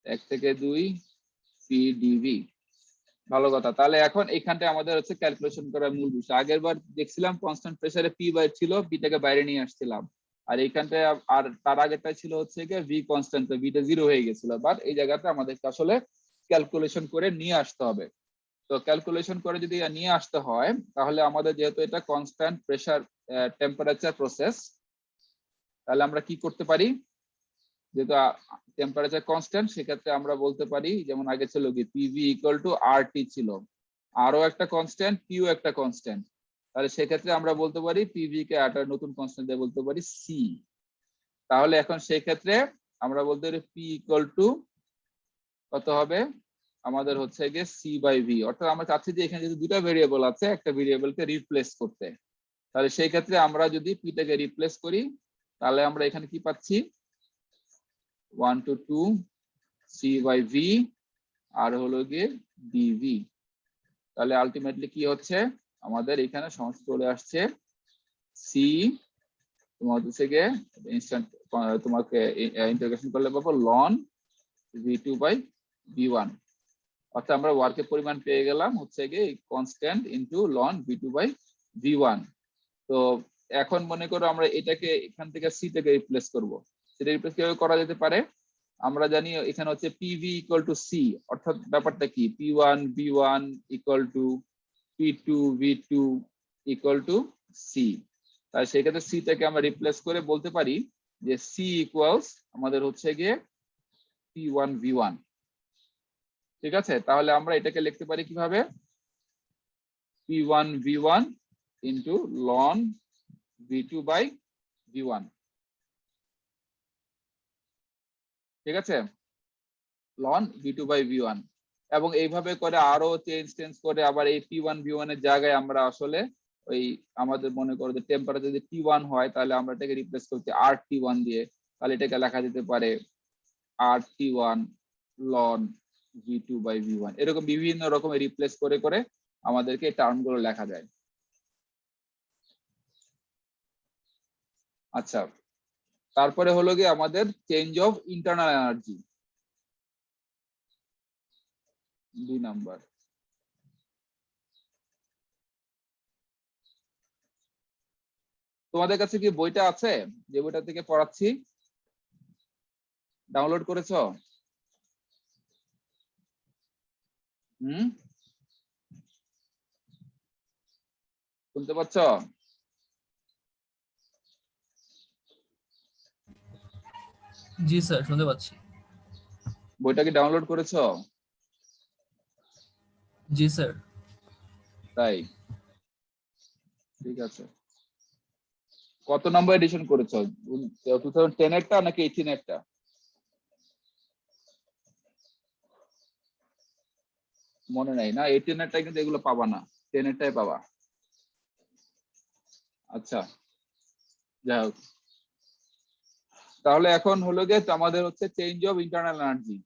1 থেকে 2 PdV। ভালো কথা। তাহলে এখন এখানটায় আমাদের হচ্ছে ক্যালকুলেশন করার মূল বিষয়। আগের বার দেখছিলাম কনস্ট্যান্ট প্রেসারে P বাইরে ছিল, Pটাকে বাইরে নিয়ে আসছিলাম। আর এইখানটায় আর তার আগেরটা ছিল হচ্ছে গিয়ে V কনস্ট্যান্ট, তো Vটা 0 হয়ে গেছিল। বাট এই জায়গাতে আমাদেরকে আসলে ক্যালকুলেশন করে নিয়ে আসতে হবে। তো ক্যালকুলেশন করে যদি নিয়ে আসতে হয়, তাহলে আমাদের যেহেতু এটা কনস্ট্যান্ট প্রেসার টেম্পারেচার প্রসেস, তাহলে আমরা কি করতে পারি? যেহেতু টেম্পারেচার কনস্ট্যান্ট, সেক্ষেত্রে আমরা বলতে পারি যেমন আগে ছিল কি পিভি ইকুয়াল টু আরটি ছিল, আরও একটা কনস্ট্যান্ট, কিউ একটা কনস্ট্যান্ট। তাহলে সেক্ষেত্রে আমরা বলতে পারি পিভি কে একটা নতুন কনস্ট্যান্ট দিয়ে বলতে পারি সি। তাহলে এখন সেই ক্ষেত্রে আমরা বলতে পারি পি ইকুয়াল টু কত হবে আমাদের হচ্ছে গিয়ে সি বাই ভি। অর্থাৎ আমরা চাচ্ছি যে এখানে যদি দুটো ভেরিয়েবল আছে, একটা ভেরিয়েবলকে রিপ্লেস করতে। তাহলে সেই ক্ষেত্রে আমরা যদি পিটাকে রিপ্লেস করি, তাহলে আমরা এখানে কি পাচ্ছি 1 to 2 c by v আর হলো গিয়ে dv। তাহলে আলটিমেটলি কি হচ্ছে আমাদের এখানে সমস্ত চলে আসছে c, তোমার হচ্ছে গিয়ে ইনস্ট্যান্ট তোমাকে ইন্টিগ্রেশন করলে পাবো ln v2 by v1। অর্থাৎ আমরা ওয়ার্কের পরিমাণ পেয়ে গেলাম হচ্ছে গিয়ে constant into ln v2 by v1। তো এখন মনে করো আমরা এটাকে এখান থেকে সি থেকে রিপ্লেস করব। সেটা রিপ্লেস কিভাবে করা যেতে পারে? আমরা জানি এখানে হচ্ছে পিভি ইকুয়াল টু সি, অর্থাৎ ব্যাপারটা কি P1 V1 equal to P2 V2 equal to C. তাই সেক্ষেত্রে সি থেকে আমরা রিপ্লেস করে বলতে পারি যে সি ইকুয়ালস আমাদের হচ্ছে গিয়ে P1 V1। ঠিক আছে, তাহলে আমরা এটাকে লিখতে পারি কিভাবে, P1 V1 into ln V2 by V1। ঠিক আছে, ln V2 বাই V1, এবং এইভাবে করে আরো চেঞ্জ করে আবার এই P1 V1 এর জায়গায় আমরা আসলে ওই আমাদের মনে করো যে টেম্পারেচার যদি T1 হয় তাহলে আমরা এটাকে রিপ্লেস করতে RT1 দিয়ে, তাহলে এটাকে লেখা যেতে পারে RT1 ln V2 by V1। এরকম বিভিন্ন রকমের রিপ্লেস করে আমাদেরকে এই টার্মগুলো লেখা যায়। আচ্ছা, তারপরে হলো গিয়ে আমাদের change of internal energy 2 number. তোমাদের কাছে কি বইটা আছে, যে বইটা থেকে পড়াচ্ছি, ডাউনলোড করেছো? শুনতে পাচ্ছ? জি স্যার, শুনতে পাচ্ছি। বইটা কি ডাউনলোড করেছো? জি স্যার। তাই, ঠিক আছে। কত নম্বর এডিশন করেছো, 2010 এরটা নাকি 18 এরটা? মনে নাই না, 18 এরটা কিন্তু এগুলো পাবা না, 10 এরটাই পাবা। আচ্ছা, যাই হোক, তাহলে এখন হলো গিয়ে আমাদের হচ্ছে চেঞ্জ অফ ইন্টারনাল এনার্জি।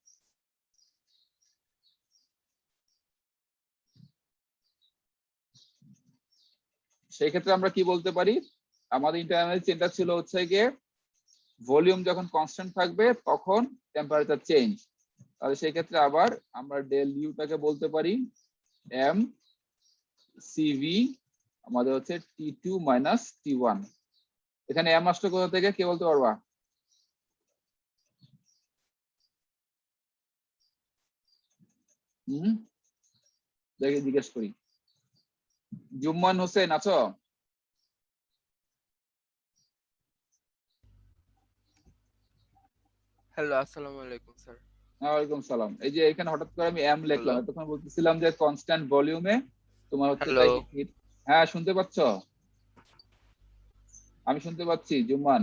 সেই ক্ষেত্রে আমরা কি বলতে পারি, আমাদের ইন্টারনাল চেঞ্জটা ছিল হচ্ছে গিয়ে ভলিউম যখন কনস্ট্যান্ট থাকবে তখন টেম্পারেচার চেঞ্জ, তাহলে সেই ক্ষেত্রে আবার আমরা ডেল ইউটাকে বলতে পারি এম সিভি আমাদের হচ্ছে T2 মাইনাস T1। এখানে এম আসলে কোথা থেকে, কে বলতে পারবা? দেখে জিজ্ঞেস করি, জুম্মান হোসেন আছো? হ্যালো, আসসালামু আলাইকুম স্যার। ওয়ালাইকুম সালাম। এই যে এখানে হঠাৎ করে আমি এম লিখলাম, হ্যালো। তখন বলতেছিলাম যে কনস্ট্যান্ট ভলিউমে তোমার হচ্ছে হ্যালো। তাই হিট। হ্যাঁ, শুনতে পাচ্ছ? আমি শুনতে পাচ্ছি জুম্মান।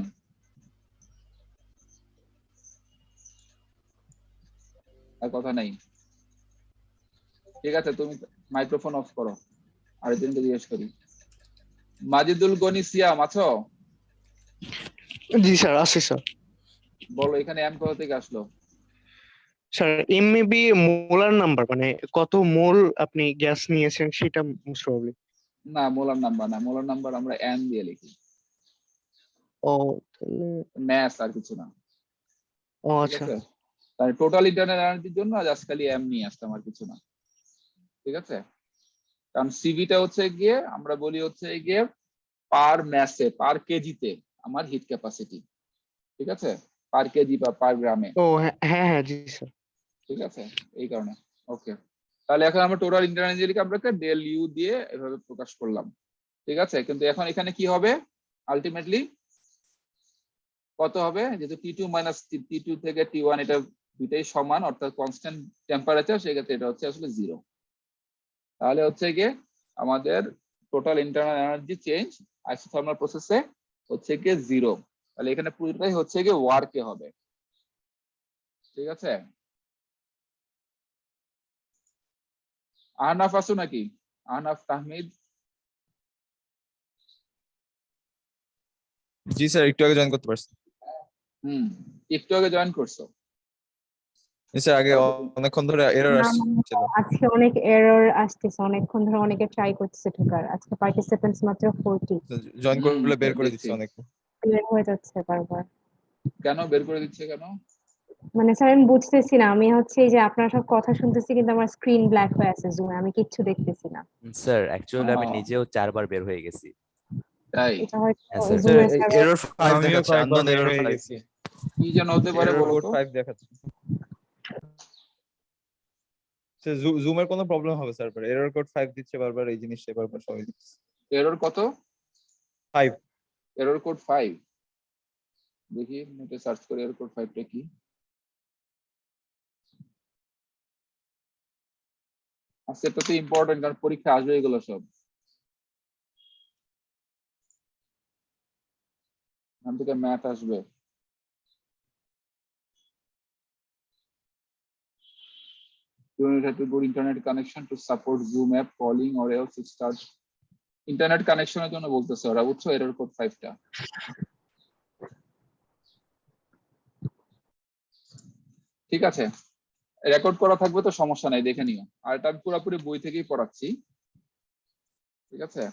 আর কথা নাই, ঠিক আছে, তুমি মাইক্রোফোন অফ করো, আরেকজনকে জিজ্ঞেস করি। মাজিদুল গনি সিয়াম আছো? জি স্যার, আছে স্যার। বলো এখানে এম কোথা থেকে আসলো? স্যার এমএবি মোলার নাম্বার, মানে কত মোল আপনি গ্যাস নিয়েছেন সেটা মোস্ট প্রবাবলি। না, মোলার নাম্বার না, মোলার নাম্বার আমরা এম দিয়ে লিখি। ও তাহলে ম্যাস আর কিছু না, ও ঠিক আচ্ছা। আছে। তাহলে টোটাল ইন্টারনাল এনার্জির জন্য আজ খালি এম নিয়ে আসতাম, আর কিছু না, ঠিক আছে। কারণ সিভিটা হচ্ছে গিয়ে আমরা বলি হচ্ছে গিয়ে পার ম্যাসে, পার কেজিতে আমার হিট ক্যাপাসিটি, ঠিক আছে, পার কেজি বা পার গ্রামে, ও হ্যাঁ হ্যাঁ হ্যাঁ, জি স্যার। ঠিক আছে, এই কারণে। ওকে, তাহলে এখন আমরা টোটাল ইন্টারনাল এনার্জিকে আমরা ডেল ইউ দিয়ে এভাবে প্রকাশ করলাম, ঠিক আছে। কিন্তু এখন এখানে কি হবে, আলটিমেটলি কত হবে, যেহেতু T2 মাইনাস T2 থেকে T1 এটা দুইটাই সমান, অর্থাৎ কনস্ট্যান্ট টেম্পারেচার, সেক্ষেত্রে এটা হচ্ছে আসলে 0। তাহলে হচ্ছে গিয়ে আমাদের total internal energy change isothermal প্রসেসে হচ্ছে গিয়ে 0। তাহলে এখানে পুরোটাই হচ্ছে গিয়ে ওয়ার্কে হবে, ঠিক আছে। আহনাফ আছো নাকি? আহনাফ তাহমিদ? জি স্যার, একটু আগে জয়েন করতে পারছি। একটু আগে জয়েন করছো? স্যার আগে অনেকক্ষণ ধরে এরর না, আসছিল। আজকে অনেক এরর আসতেছে, অনেকক্ষণ ধরে অনেকে ট্রাই করতেছে ঢোকার। আজকে পার্টিসিপেন্টস মাত্র 40, জয়েন করলে বের করে দেখছি। দিচ্ছে অনেক। বের হয়ে যাচ্ছে বারবার। কেন বের করে দিচ্ছে কেন? মানে স্যার আমি বুঝতেছি না, আমি হচ্ছে এই যে আপনার সব কথা শুনতেছি কিন্তু আমার স্ক্রিন ব্ল্যাক হয়ে আছে জুমে, আমি কিচ্ছু দেখতেছি না। স্যার অ্যাকচুয়ালি আমি আহ, নিজেও 4 বার বের হয়ে গেছি। তাই এটা হয়তো হ্যাঁ স্যার। জুমে সার্ভার। এরর 5 আমিও দেখাচ্ছে, কয়েকবার আননোন বের এরর হয়ে 5। গেছি। কি যেন হতে পারে এরর বলো কোড তো? 5 দেখাচ্ছে। স্যার জুমের কোনো প্রবলেম হবে স্যার, এরর কোড 5 দিচ্ছে বারবার, এই জিনিসটা বারবার সবাই দিচ্ছে। এরর কত? 5। এরর কোড 5, দেখি নেটে সার্চ করে এরর কোড 5টা কি। আচ্ছা, এটা তো ইম্পর্টেন্ট, কারণ পরীক্ষা আসবে এগুলো সব। এখান থেকে ম্যাথ আসবে। You will have to good internet connection to support Zoom app calling or else it starts. Internet কানেকশনের জন্য বলতেছে ওরা, বুঝছো? এরর কোড 5টা। ঠিক আছে, রেকর্ড করা থাকবে তো সমস্যা নাই, দেখে নিও। আর এটা আমি পুরোপুরি বই থেকেই পড়াচ্ছি, ঠিক আছে?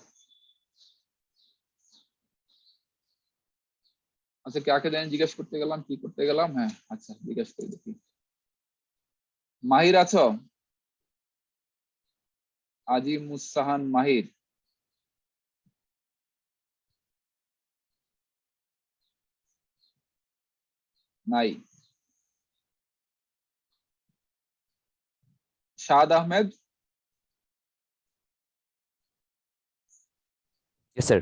আচ্ছা, কাকে জানি জিজ্ঞেস করতে গেলাম, কি করতে গেলাম? হ্যাঁ, আচ্ছা, জিজ্ঞেস করে দেখি। মাহির আছো? আজিম মুসাহান মাহির? নাই। শাহাদ আহমেদ? Yes, sir.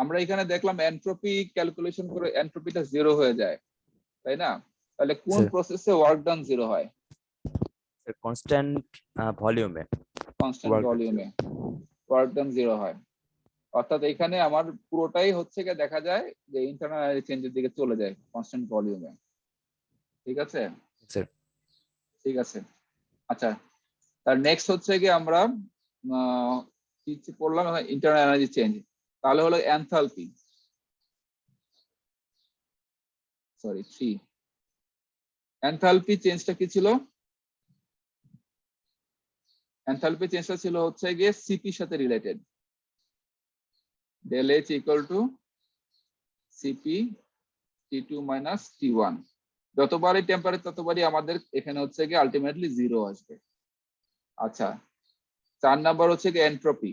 আমরা এখানে দেখলাম এন্ট্রপি ক্যালকুলেশন করে এন্ট্রপিটা 0 হয়ে যায়, তাই না? তাহলে কোন Sir. প্রসেসে ওয়ার্ক ডান 0 হয়? Sir, constant volume constant work done ভলিউমে ওয়ার্ক ডান 0 হয়। অর্থাৎ এখানে আমার পুরোটাই হচ্ছে গিয়ে দেখা যায় যে ইন্টারনাল চেঞ্জের দিকে চলে যায় কনস্ট্যান্ট ভলিউমে। ঠিক আছে, sir. ঠিক আছে। আচ্ছা, তার নেক্সট হচ্ছে গিয়ে আমরা কি পড়লাম? Internal energy change. তাহলে হলো এনথালপি, সরি 3। এনথালপি চেঞ্জটা কি ছিল? এনথালপি চেঞ্জটা ছিল হচ্ছে গিয়ে সিপির সাথে related. del H equal to CP T2 minus T1। যতবারই টেম্পারেচার ততবারই আমাদের এখানে হচ্ছে গিয়ে আলটিমেটলি 0 আসবে। আচ্ছা, 4 নাম্বার হচ্ছে গিয়ে এন্ট্রপি।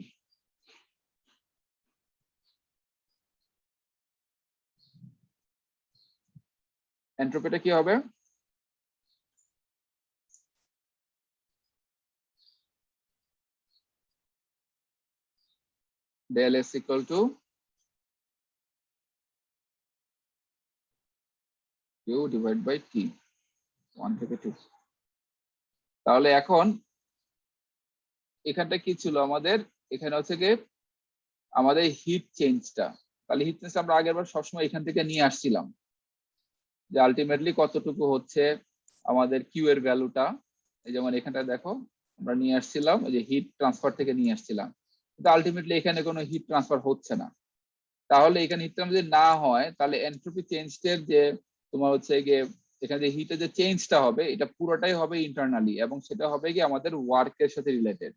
এন্ট্রপিটা কি হবে? del S equal to Q divided by T, 1 থেকে 2। তাহলে এখন এখানটা কি ছিল আমাদের? এখানে হচ্ছে গিয়ে আমাদের হিট চেঞ্জটা। তাহলে হিট চেঞ্জ আমরা আগের বার সবসময় এখান থেকে নিয়ে আসছিলাম যে আলটিমেটলি কতটুকু হচ্ছে আমাদের কিউ এর ভ্যালুটা। এই যেমন এখানটা দেখো, আমরা নিয়ে আসছিলাম ওই যে হিট ট্রান্সফার থেকে নিয়ে আসছিলাম, কিন্তু আলটিমেটলি এখানে কোনো হিট ট্রান্সফার হচ্ছে না। তাহলে এখানে হিট ট্রান্সফার যদি না হয়, তাহলে এন্ট্রপি চেঞ্জের যে তোমার হচ্ছে গিয়ে এখানে যে হিটের যে চেঞ্জটা হবে, এটা পুরোটাই হবে ইন্টারনালি, এবং সেটা হবে কি আমাদের ওয়ার্কের সাথে রিলেটেড।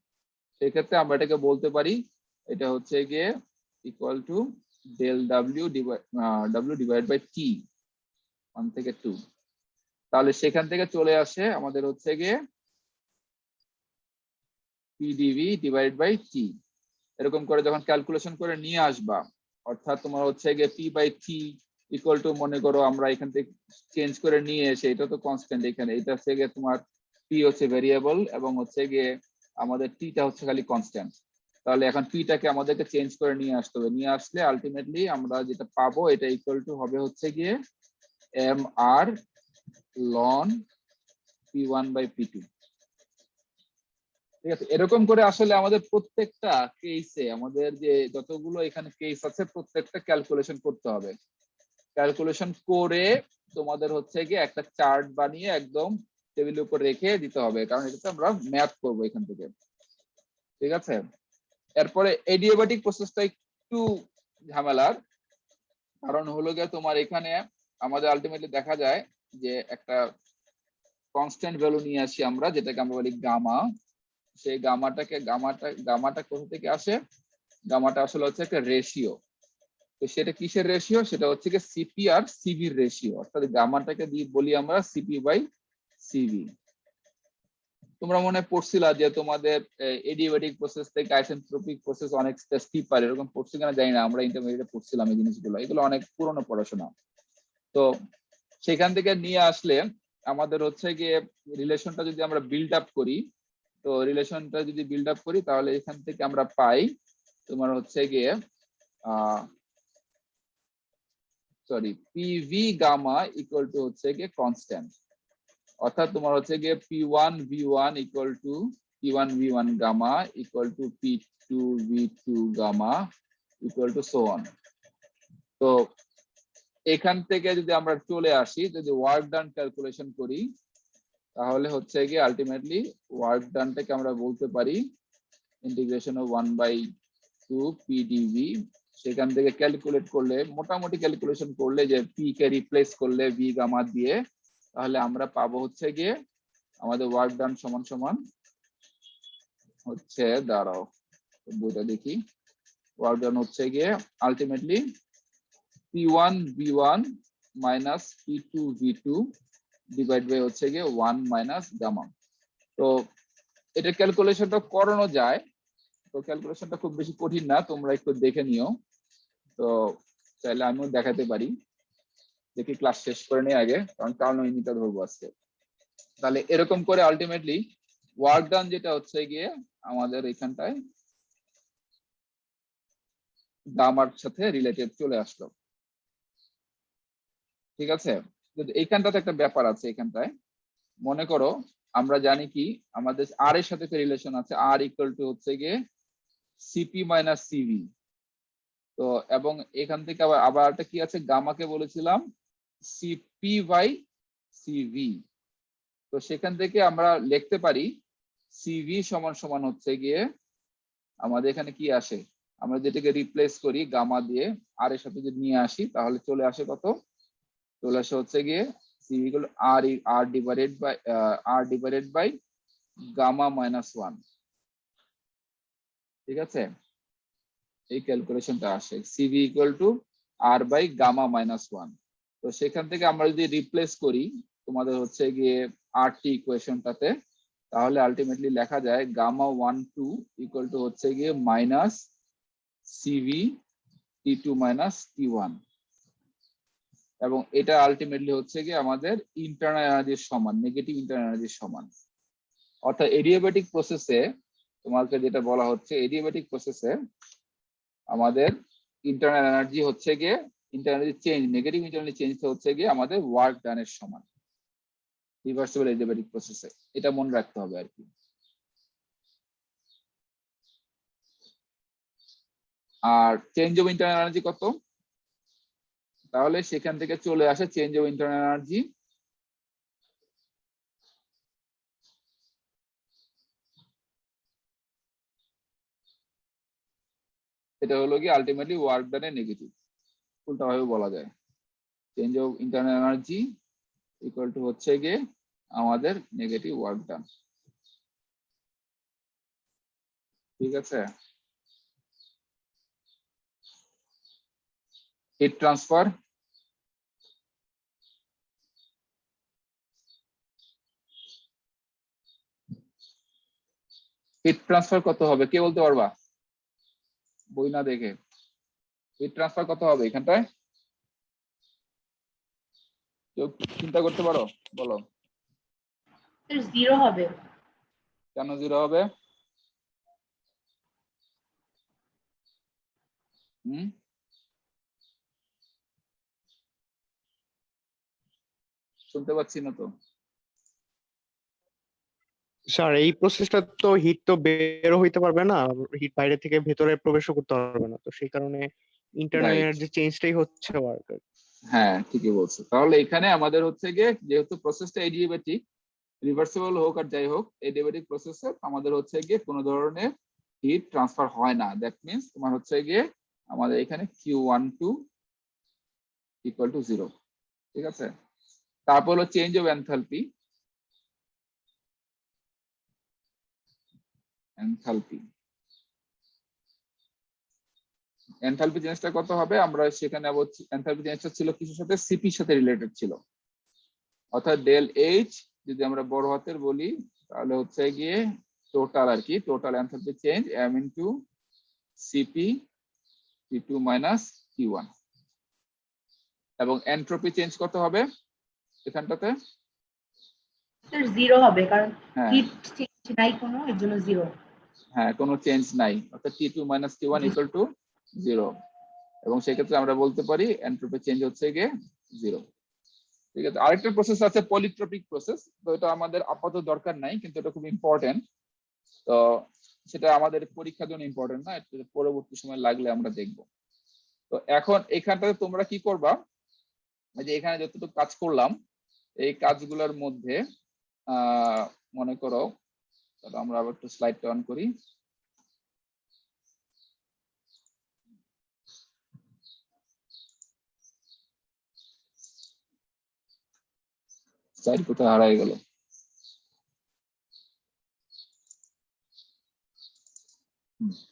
সেক্ষেত্রে আমরা এটাকে বলতে পারি এটা হচ্ছে গিয়ে equal to del W divide by T 1 থেকে 2। তাহলে সেখান থেকে চলে আসে আমাদের হচ্ছে গিয়ে পিডিভি ডিভাইড বাই টি। এরকম করে যখন ক্যালকুলেশন করে নিয়ে আসবা, অর্থাৎ তোমার হচ্ছে গিয়ে P by T equal to, মনে করো আমরা এখান থেকে চেঞ্জ করে নিয়ে এসে, এটা তো কনস্ট্যান্ট, এখানে এটা হচ্ছে গিয়ে তোমার পি হচ্ছে ভেরিয়েবল এবং হচ্ছে গিয়ে আমাদের টিটা হচ্ছে খালি কনস্ট্যান্ট। তাহলে এখন পিটাকে আমাদেরকে চেঞ্জ করে নিয়ে আসতে হবে। নিয়ে আসলে আলটিমেটলি আমরা যেটা পাবো এটা ইকুয়াল টু হবে হচ্ছে গিয়ে M R loan P1 by P2। ঠিক আছে, এরকম করে আসলে আমাদের প্রত্যেকটা কেসে, আমাদের যে যতগুলো এখানে কেস আছে প্রত্যেকটা ক্যালকুলেশন করতে হবে। ক্যালকুলেশন করে তোমাদের হচ্ছে গিয়ে একটা চার্ট বানিয়ে একদম টেবিলের উপর রেখে দিতে হবে, কারণ এটাতে আমরা ম্যাথ করবো এখান থেকে। ঠিক আছে, এরপরে এডিয়াবাটিক প্রসেসটা একটু ঝামেলার, কারণ হলো গিয়ে তোমার এখানে আমাদের আলটিমেটলি দেখা যায় যে একটা কনস্ট্যান্ট ভ্যালু নিয়ে আসি আমরা, যেটাকে আমরা বলি গামা। সেই গামাটা কোথা থেকে আসে? গামাটা আসলে হচ্ছে একটা রেশিও। তো সেটা কিসের রেশিও? সেটা হচ্ছে কি সিপি আর সিভির রেশিও। অর্থাৎ গামাটাকে দিয়ে বলি আমরা সিপি বাই সিভি। তোমরা মনে পড়ছিলা যে তোমাদের এডিয়াবেটিক প্রসেস থেকে আইসেন্ট্রপিক প্রসেস অনেক স্টিপার, এরকম পড়ছি কিনা জানি না, আমরা ইন্টারমিডিয়েটে পড়ছিলাম এই জিনিসগুলো। এগুলো অনেক পুরনো পড়াশোনা। তো সেখান থেকে নিয়ে আসলে আমাদের হচ্ছে গিয়ে রিলেশনটা যদি আমরা বিল্ড আপ করি, তো রিলেশনটা যদি বিল্ড আপ করি তাহলে এখান থেকে আমরা পাই তোমার হচ্ছে গিয়ে sorry PV gamma equal to হচ্ছে গিয়ে কনস্ট্যান্ট। অর্থাৎ তোমার হচ্ছে গিয়ে P1 V1 equal to P1 V1 gamma equal to P2 V2 gamma equal to so on. তো এখান থেকে যদি আমরা চলে আসি, যদি ওয়ার্ক ডান ক্যালকুলেশন করি, তাহলে হচ্ছে গিয়ে আলটিমেটলি ওয়ার্ক ডানটাকে আমরা বলতে পারি ইন্টিগ্রেশন অফ 1/2 PdV। সেখান থেকে ক্যালকুলেট করলে, মোটামুটি ক্যালকুলেশন করলে, যে পি কে রিপ্লেস করলে ভি গামা দিয়ে, তাহলে আমরা পাবো হচ্ছে গিয়ে আমাদের ওয়ার্ক ডান সমান সমান হচ্ছে, দাঁড়াও বইটা দেখি, ওয়ার্ক ডান হচ্ছে গিয়ে ultimately P1 V1 minus P2 V2 divide by হচ্ছে গিয়ে 1 মাইনাস গামা। তো এটা ক্যালকুলেশনটা করানো যায়, তো ক্যালকুলেশনটা খুব বেশি কঠিন না, তোমরা একটু দেখে নিও। তো চাইলে আমিও দেখাতে পারি, দেখি ক্লাস শেষ করে নিই আগে, কারণ কারণ ইউনিটটা ধরবো আজকে। তাহলে এরকম করে আলটিমেটলি ওয়ার্ক ডান যেটা হচ্ছে গিয়ে আমাদের এখানটায় গামার সাথে রিলেটেড চলে আসলো। ঠিক আছে, এইখানটাতে একটা ব্যাপার আছে। এখানটায় মনে করো আমরা জানি কি আমাদের আর এর সাথে রিলেশন আছে, আর ইকুয়াল টু হচ্ছে গিয়ে সিপি মাইনাস সিভি। তো এবং এখান থেকে আবার একটা কি আছে, গামাকে বলেছিলাম সিপি বাই সিভি। তো সেখান থেকে আমরা লিখতে পারি সিভি সমান সমান হচ্ছে গিয়ে আমাদের এখানে কি আসে, আমরা যেটাকে রিপ্লেস করি গামা দিয়ে আর এর সাথে যদি নিয়ে আসি, তাহলে চলে আসে কত, চলে আসে হচ্ছে গিয়ে CV equal R divided by gamma minus 1। ঠিক আছে, এই ক্যালকুলেশনটা আসে CV equal to R by gamma minus 1। তো সেখান থেকে আমরা যদি রিপ্লেস করি তোমাদের হচ্ছে গিয়ে আরটি ইকুয়েশনটাতে, তাহলে আলটিমেটলি লেখা যায় গামা 1 2 ইকুয়াল টু হচ্ছে গিয়ে minus CV T2 minus T1। এবং এটা আলটিমেটলি হচ্ছে গিয়ে আমাদের ইন্টারনাল এনার্জির সমান, নেগেটিভ ইন্টারনাল এনার্জির সমান। অর্থাৎ এডিয়াবেটিক প্রসেসে তোমাকে যেটা বলা হচ্ছে, এডিয়াবেটিক প্রসেসে আমাদের ইন্টারনাল এনার্জি হচ্ছে গিয়ে ইন্টারনাল চেঞ্জ, নেগেটিভ ইন্টারনাল চেঞ্জটা হচ্ছে গিয়ে আমাদের ওয়ার্ক ডানের সমান রিভার্সিবল এডিয়াবেটিক প্রসেসে। এটা মনে রাখতে হবে আর কি। আর চেঞ্জ অফ ইন্টারনাল এনার্জি কত, তাহলে সেখান থেকে চলে আসে চেঞ্জ অফ ইন্টারনাল এনার্জি এটা হলো কি আলটিমেটলি ওয়ার্ক ডানের নেগেটিভ, উল্টা ভাবে বলা যায় change of internal energy equal to হচ্ছে গিয়ে আমাদের নেগেটিভ ওয়ার্ক ডান। ঠিক আছে, হিট ট্রান্সফার, হিট ট্রান্সফার কত হবে কে বলতে পারবা, বই না দেখে হিট ট্রান্সফার কত হবে এখানটায়, কেউ চিন্তা করতে পারো, বলো। 0 হবে। কেন 0 হবে? শুনতে পাচ্ছি না তো। স্যার এই প্রসেসটা তো হিট তো বের হইতে পারবে না, হিট বাইরে থেকে ভেতরে প্রবেশও করতে পারবে না, তো সেই কারণে ইন্টারনাল Right. এনার্জি চেঞ্জটাই হচ্ছে ওয়ার্ক। হ্যাঁ ঠিকই বলছো। তাহলে এখানে আমাদের হচ্ছে গিয়ে যেহেতু প্রসেসটা এডিয়াবেটিক, রিভার্সিবল হোক আর যাই হোক, এডিয়াবেটিক প্রসেসে আমাদের হচ্ছে গিয়ে কোনো ধরনের হিট ট্রান্সফার হয় না। দ্যাট মিনস তোমার হচ্ছে গিয়ে আমাদের এখানে Q12 ইকুয়াল টু 0। ঠিক আছে, তারপর হলো চেঞ্জ অফ এনথালপি। এনথালপি চেঞ্জটা কত হবে, আমরা সেখানে এনথালপি চেঞ্জটা ছিল কিছুর সাথে, সিপির সাথে রিলেটেড ছিল। অর্থাৎ ডেল এইচ যদি আমরা বড় হাতের বলি, তাহলে হচ্ছে গিয়ে টোটাল আর কি, total enthalpy change m into CP T2 minus T1। এবং এনট্রপি চেঞ্জ কত হবে এখানটাতে, স্যার 0 হবে, কারণ হ্যাঁ হিট চেঞ্জ নাই কোনো, এর জন্য 0। হ্যাঁ কোনো চেঞ্জ নাই, অর্থাৎ T2 minus T1 equal to 0। এবং সেক্ষেত্রে আমরা বলতে পারি এনট্রপি চেঞ্জ হচ্ছে গিয়ে 0। ঠিক আছে, আরেকটা প্রসেস আছে পলিট্রপিক প্রসেস, তো এটা আমাদের আপাতত দরকার নাই, কিন্তু এটা খুব ইম্পর্টেন্ট। তো সেটা আমাদের পরীক্ষার জন্য ইম্পর্টেন্ট না, এটা পরবর্তী সময় লাগলে আমরা দেখব। তো এখন এখানটাতে তোমরা কি করবা, যে এখানে যতটুকু কাজ করলাম এই কাজগুলোর মধ্যে মনে করো, আমরা আবার একটু স্লাইডটা অন করি। স্লাইড কোথায় হারাই গেল?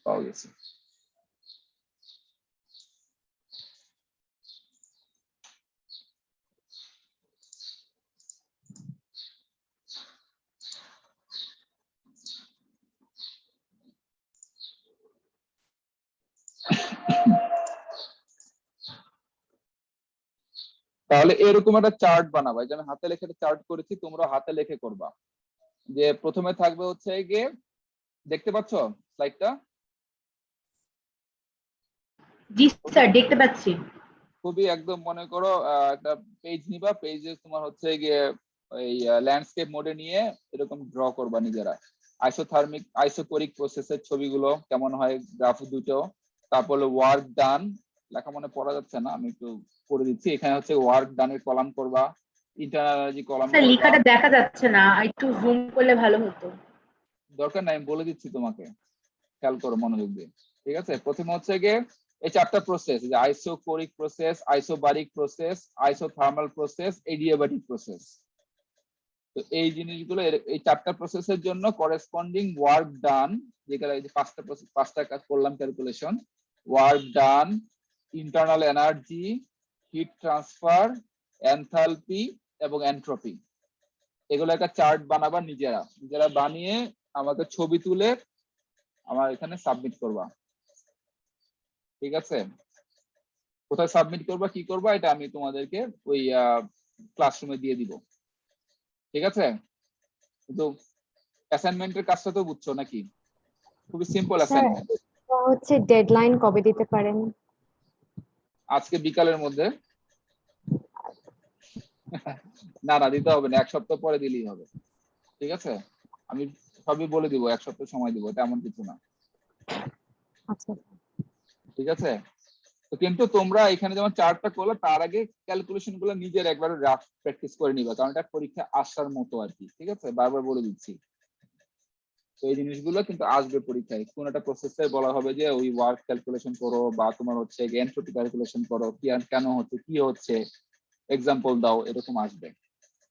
পাওয়া গেছে। তাহলে এরকম একটা চার্ট বানাবা, যে আমি হাতে লেখে চার্ট করেছি, তোমরা হাতে লেখে করবা। যে প্রথমে থাকবে হচ্ছে গিয়ে, দেখতে পাচ্ছ স্লাইডটা? জি স্যার, দেখতে পাচ্ছি। খুবই একদম মনে করো একটা পেজ নিবা, পেজে তোমার হচ্ছে গিয়ে এই ল্যান্ডস্কেপ মোডে নিয়ে এরকম ড্র করবা নিজেরা। আইসোথার্মিক আইসোকোরিক প্রসেসের ছবিগুলো কেমন হয়, গ্রাফ দুটো। তারপরে ওয়ার্ক ডান, লেখা মনে পড়া যাচ্ছে না, আমি একটু করে দিচ্ছি। এখানে হচ্ছে ওয়ার্ক ডানের কলাম করবা, ইন্টারনাল এনার্জি কলাম স্যার করবা। লেখাটা দেখা যাচ্ছে না, একটু জুম করলে ভালো হতো। দরকার নাই, আমি বলে দিচ্ছি তোমাকে, খেয়াল করো মনোযোগ দিয়ে। ঠিক আছে, প্রথমে হচ্ছে গিয়ে এই চারটা প্রসেস, যে isochoric process, isobaric process, isothermal process, adiabatic process. তো এই জিনিসগুলো, এই চারটা প্রসেসের জন্য করেসপন্ডিং ওয়ার্ক ডান, যেগুলো এই যে পাঁচটা কাজ করলাম calculation, work done, internal energy, heat transfer, enthalpy এবং এন্ট্রপি, এগুলো একটা চার্ট বানাবা নিজেরা বানিয়ে আমাকে ছবি তুলে আমার এখানে সাবমিট করবা। ঠিক আছে, কোথায় সাবমিট করবা, কি করবা, এটা আমি তোমাদেরকে ওই ক্লাসরুমে দিয়ে দিব। ঠিক আছে, কিন্তু অ্যাসাইনমেন্টের কাজটা তো বুঝছো নাকি? খুবই সিম্পল স্যার অ্যাসাইনমেন্ট। হচ্ছে ডেডলাইন কবে দিতে পারেন? আজকে বিকালের মধ্যে। না দিতে হবে না, 1 সপ্তাহ পরে দিলেই হবে। ঠিক আছে, আমি সবই বলে দিব, 1 সপ্তাহ সময় দিব, এটা এমন কিছু না। আচ্ছা ঠিক আছে, তো কিন্তু তোমরা এখানে যেমন চার্টটা করলে, তার আগে ক্যালকুলেশন গুলো নিজের একবার রাফ প্র্যাকটিস করে নিবা, কারণ এটা পরীক্ষা আসার মতো আর কি। ঠিক আছে, বারবার বলে দিচ্ছি। তো এই জিনিসগুলো কিন্তু আসবে পরীক্ষায়, কোন একটা প্রসেসে বলা হবে যে ওই ওয়ার্ক ক্যালকুলেশন করো, বা তোমার হচ্ছে এনট্রপি ক্যালকুলেশন করো, কি কেন হচ্ছে, কি হচ্ছে, এক্সাম্পল দাও, এরকম আসবে।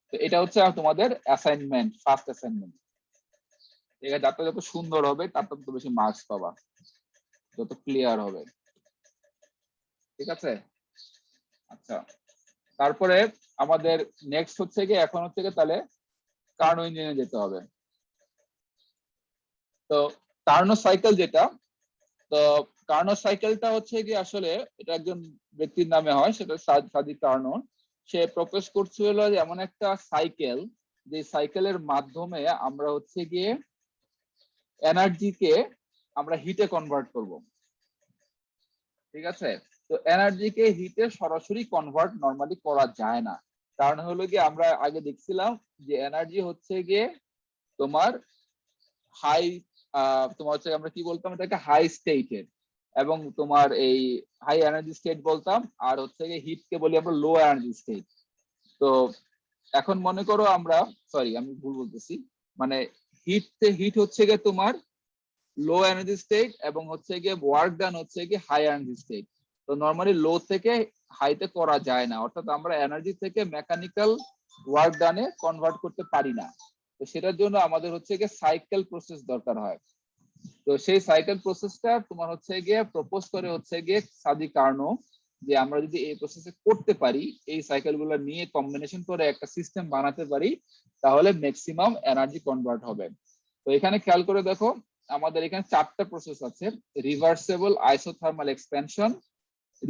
তো এটা হচ্ছে তোমাদের অ্যাসাইনমেন্ট, ফার্স্ট অ্যাসাইনমেন্ট। ঠিক আছে, যত সুন্দর হবে তার তত বেশি মার্কস পাবা, যত ক্লিয়ার হবে। ঠিক আছে, আচ্ছা। তারপরে আমাদের নেক্সট হচ্ছে কি, এখন হচ্ছে কি তাহলে কার্নো ইঞ্জিনে যেতে হবে। তো কার্নো সাইকেল যেটা, তো কার্নো সাইকেলটা হচ্ছে কি আসলে এটা একজন ব্যক্তির নামে হয়, সেটা সাদি কার্নো। সে প্রপোজ করছিল যে এমন একটা সাইকেল, যে সাইকেলের মাধ্যমে আমরা হচ্ছে গিয়ে এনার্জিকে আমরা হিটে কনভার্ট করব। ঠিক আছে, তো এনার্জিকে হিটে সরাসরি কনভার্ট নরমালি করা যায় না। কারণ হলো গিয়ে আমরা আগে দেখছিলাম যে এনার্জি হচ্ছে গিয়ে তোমার হাই, তোমার হচ্ছে আমরা কি বলতাম, এটাকে হাই স্টেটের, এবং তোমার এই হাই এনার্জি স্টেট বলতাম, আর হচ্ছে গিয়ে হিটকে বলি আমরা লো এনার্জি স্টেট। তো এখন মনে করো আমরা, সরি আমি ভুল বলতেছি, মানে হিট হচ্ছে গিয়ে তোমার লো এনার্জি স্টেট, এবং হচ্ছে গিয়ে ওয়ার্ক ডান হচ্ছে গিয়ে হাই এনার্জি স্টেট। তো নরমালি লো থেকে হাইতে করা যায় না, অর্থাৎ আমরা এনার্জি থেকে মেকানিক্যাল ওয়ার্ক ডানে কনভার্ট করতে পারি না। তো সেটার জন্য আমাদের হচ্ছে গিয়ে সাইকেল প্রসেস দরকার হয়। তো সেই সাইকেল প্রসেসটা তোমার হচ্ছে গিয়ে প্রপোজ করে হচ্ছে গিয়ে সাদি কার্নো, যে আমরা যদি এই প্রসেসে করতে পারি, এই সাইকেল গুলো নিয়ে কম্বিনেশন করে একটা সিস্টেম বানাতে পারি, তাহলে ম্যাক্সিমাম এনার্জি কনভার্ট হবে। তো এখানে খেয়াল করে দেখো, আমাদের এখানে চারটা প্রসেস আছে: reversible isothermal expansion,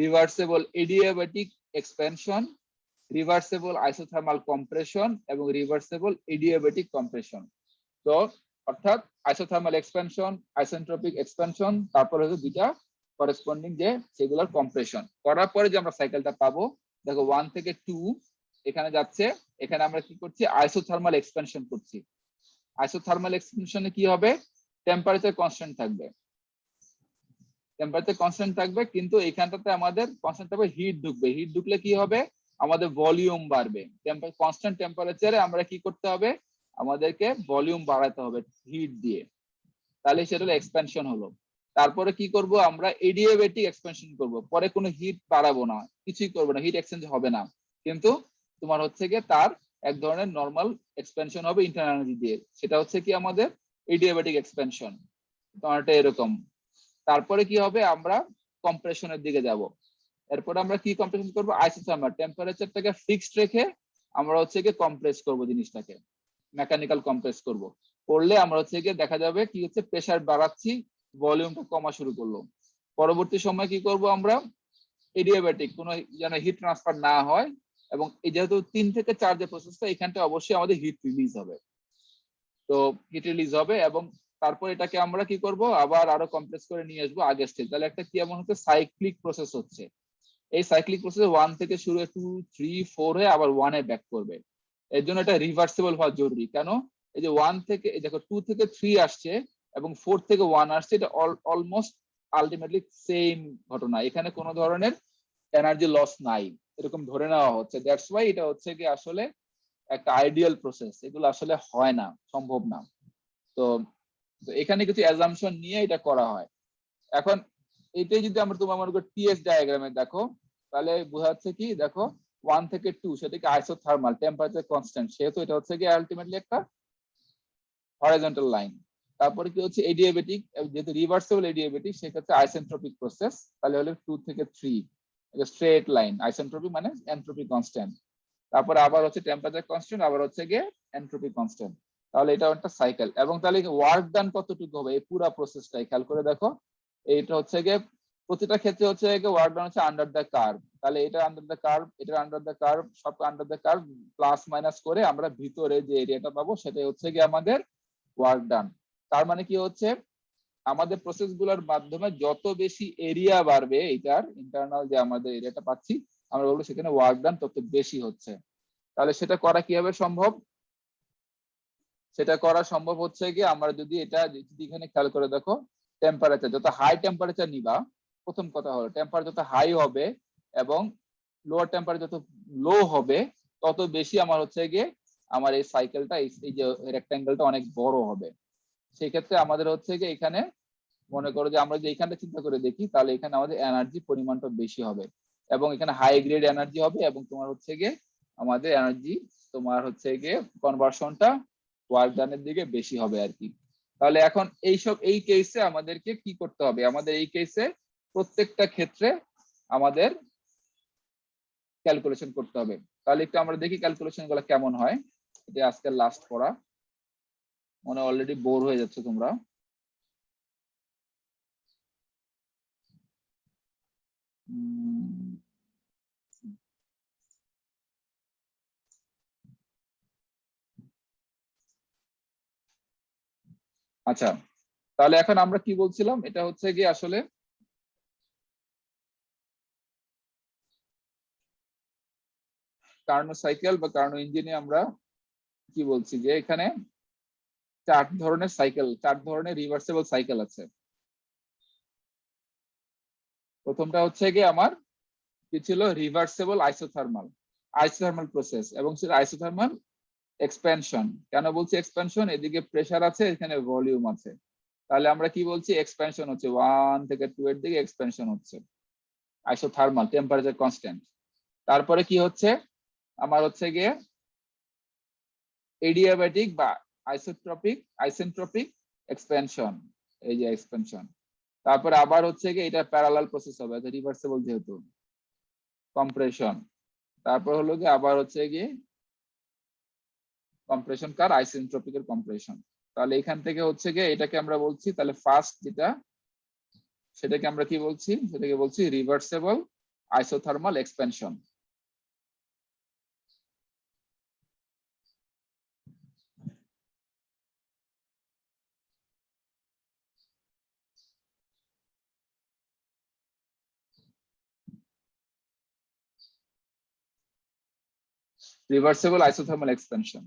reversible adiabatic expansion, reversible isothermal compression এবং রিভার্সেবল এডিয়াবেটিক কম্প্রেশন। তো অর্থাৎ আইসোথার্মাল এক্সপেনশন, আইসেন্ট্রপিক এক্সপেনশন, তারপরে হচ্ছে দুইটা করেসপন্ডিং যে সেগুলোর কম্প্রেশন করার পরে যে আমরা সাইকেলটা পাবো, দেখো 1 থেকে 2 এখানে যাচ্ছে, এখানে আমরা কি করছি, আইসোথার্মাল এক্সপেনশন করছি। আইসোথার্মাল এক্সপেনশনে কি হবে, টেম্পারেচার কনস্ট্যান্ট থাকবে, টেম্পারেচার কনস্ট্যান্ট থাকবে, কিন্তু এইখানটাতে আমাদের কনস্ট্যান্ট থাকবে, হিট ঢুকবে, হিট ঢুকলে কি হবে, আমাদের ভলিউম বাড়বে। কনস্ট্যান্ট টেম্পারেচারে আমরা কি করতে হবে, আমাদেরকে ভলিউম বাড়াতে হবে হিট দিয়ে, তাহলে সেটা হলো এক্সপেনশন হলো। তারপরে কি করব, আমরা এডিয়াবেটিক এক্সপেনশন করব, পরে কোনো হিট বাড়াবো না, কিছুই করবো না, হিট এক্সচেঞ্জ হবে না, কিন্তু তোমার হচ্ছে গিয়ে তার এক ধরনের নর্মাল এক্সপেনশন হবে ইন্টারনাল এনার্জি দিয়ে, সেটা হচ্ছে কি আমাদের এডিয়াবেটিক এক্সপেনশন। তোমারটা এরকম। তারপরে কি হবে, আমরা কম্প্রেশনের দিকে যাব। এরপর আমরা কি কম্প্রেশন করব, আইসোথার্মাল টেম্পারেচারটাকে ফিক্সড রেখে আমরা হচ্ছে গিয়ে কম্প্রেস করব, জিনিসটাকে মেকানিক্যাল কম্প্রেস করব, করলে আমরা হচ্ছে গিয়ে দেখা যাবে কি হচ্ছে, প্রেসার বাড়াচ্ছি, ভলিউমটা কমা শুরু করলো। পরবর্তী সময় কি করব, আমরা এডিয়াবেটিক, কোনো যেন হিট ট্রান্সফার না হয়, এবং এই যেহেতু 3 থেকে 4 যে প্রসেসটা, এখানটা অবশ্যই আমাদের হিট রিলিজ হবে, তো হিট রিলিজ হবে, এবং তারপর এটাকে আমরা কি করব, আবার আরো কমপ্রেস করে নিয়ে আসবো আগের স্টেজ। তাহলে একটা কি এমন হচ্ছে, সাইক্লিক প্রসেস হচ্ছে। এই সাইক্লিক প্রসেস 1 থেকে শুরু হয়ে 2, 3, 4 হয়ে আবার 1 এ ব্যাক করবে। এর জন্য এটা রিভার্সিবল হওয়া জরুরি। কেন, এই যে 1 থেকে, এই দেখো 2 থেকে 3 আসছে এবং 4 থেকে 1 আসছে, এটা অলমোস্ট আলটিমেটলি সেম ঘটনা, এখানে কোনো ধরনের এনার্জি লস নাই, এরকম ধরে নেওয়া হচ্ছে। দ্যাটস ওয়াই এটা হচ্ছে কি আসলে একটা আইডিয়াল প্রসেস, এগুলো আসলে হয় না, সম্ভব না। তো এখানে কিছু অ্যাজাম্পশন নিয়ে এটা করা হয়। এখন এটাই যদি আমরা তোমার মনে করো টিএস ডায়াগ্রামে দেখো, তাহলে বোঝা যাচ্ছে কি, দেখো 1 থেকে 2 সেটাকে আইসোথার্মাল টেম্পারেচার কনস্ট্যান্ট, সেহেতু এটা হচ্ছে কি আলটিমেটলি একটা হরাইজন্টাল লাইন। তারপরে কি হচ্ছে এডিয়াবেটিক, যেহেতু রিভার্সিবল এডিয়াবেটিক সেক্ষেত্রে আইসেন্ট্রপিক প্রসেস, তাহলে হলো 2 থেকে 3 এটা স্ট্রেট লাইন, আইসেন্ট্রপি মানে এন্ট্রপি কনস্ট্যান্ট। তারপরে আবার হচ্ছে টেম্পারেচার কনস্ট্যান্ট, আবার হচ্ছে গিয়ে এন্ট্রপি কনস্ট্যান্ট, তাহলে এটা একটা সাইকেল। এবং তাহলে ওয়ার্ক ডান কতটুকু হবে, এই পুরো প্রসেসটাই খেয়াল করে দেখো, এইটা হচ্ছে গিয়ে প্রতিটা ক্ষেত্রে হচ্ছে গিয়ে ওয়ার্ক ডান হচ্ছে আন্ডার দ্য কার্ভ, তাহলে এটা আন্ডার দ্য কার্ভ, এটা আন্ডার দ্য কার্ভ, সব under the curve, plus minus করে আমরা ভিতরে যে এরিয়াটা পাবো সেটাই হচ্ছে গিয়ে আমাদের ওয়ার্ক ডান। তার মানে কি হচ্ছে, আমাদের প্রসেস গুলোর মাধ্যমে যত বেশি এরিয়া বাড়বে, এটার ইন্টারনাল যে আমাদের এরিয়াটা পাচ্ছি, আমরা বলবো সেখানে ওয়ার্ক ডান তত বেশি হচ্ছে। তাহলে সেটা করা কিভাবে সম্ভব, সেটা করা সম্ভব হচ্ছে কি, আমরা যদি এটা যদি এখানে খেয়াল করে দেখো, টেম্পারেচার যত হাই টেম্পারেচার নিবা, প্রথম কথা হলো টেম্পারেচার যত হাই হবে এবং লোয়ার টেম্পারেচার যত লো হবে, তত বেশি আমার হচ্ছে গিয়ে আমার এই সাইকেলটা, এই যে রেক্ট্যাঙ্গেলটা অনেক বড় হবে। সেই ক্ষেত্রে আমাদের হচ্ছে গিয়ে এখানে মনে করো যে আমরা যে এখানটা চিন্তা করে দেখি, তাহলে এখানে আমাদের এনার্জি পরিমাণটা বেশি হবে, এবং এখানে হাই গ্রেড এনার্জি হবে, এবং তোমার হচ্ছে গিয়ে আমাদের এনার্জি, তোমার হচ্ছে গিয়ে কনভার্সনটা ওয়ার্ক ডানের দিকে বেশি হবে আর কি। তাহলে এখন এই কেসে আমাদেরকে কি করতে হবে, আমাদের এই কেসে প্রত্যেকটা ক্ষেত্রে আমাদের ক্যালকুলেশন করতে হবে। তাহলে একটু আমরা দেখি ক্যালকুলেশন গুলো কেমন হয়। এটা আজকের লাস্ট পড়া, মনে অলরেডি বোর হয়ে যাচ্ছে তোমরা। আচ্ছা, তাহলে এখন আমরা কি বলছিলাম, এটা হচ্ছে কি আসলে কার্নো সাইকেল বা কার্নো ইঞ্জিনে আমরা কি বলছি, যে এখানে 4 ধরনের সাইকেল, 4 ধরনের রিভার্সিবল সাইকেল আছে। প্রথমটা হচ্ছে কি আমার কি ছিল, রিভার্সিবল আইসোথার্মাল প্রসেস, এবং সেটা আইসোথার্মাল এক্সপ্যানশন। কেন বলছি এক্সপ্যানশন, এদিকে প্রেসার আছে, এখানে ভলিউম আছে, তাহলে আমরা কি বলছি, এক্সপ্যানশন হচ্ছে 1 থেকে 2 এর দিকে এক্সপ্যানশন হচ্ছে, আইসোথার্মাল টেম্পারেচার কনস্ট্যান্ট। তারপরে কি হচ্ছে, আমার হচ্ছে গিয়ে এডিয়াব্যাটিক বা আইসেন্ট্রপিক এক্সপ্যানশন, এই যে এক্সপ্যানশন। তারপরে আবার হচ্ছে গিয়ে এটা প্যারালাল প্রসেস হবে, রিভার্সিবল যেহেতু, কম্প্রেশন। তারপর হলো গিয়ে আবার হচ্ছে গিয়ে কম্প্রেশন কার, আইসেন্ট্রপিকের কম্প্রেশন। তাহলে এখান থেকে হচ্ছে গিয়ে এটাকে আমরা বলছি, তাহলে ফার্স্ট যেটা সেটাকে আমরা কি বলছি, সেটাকে বলছি reversible isothermal expansion. Reversible isothermal expansion.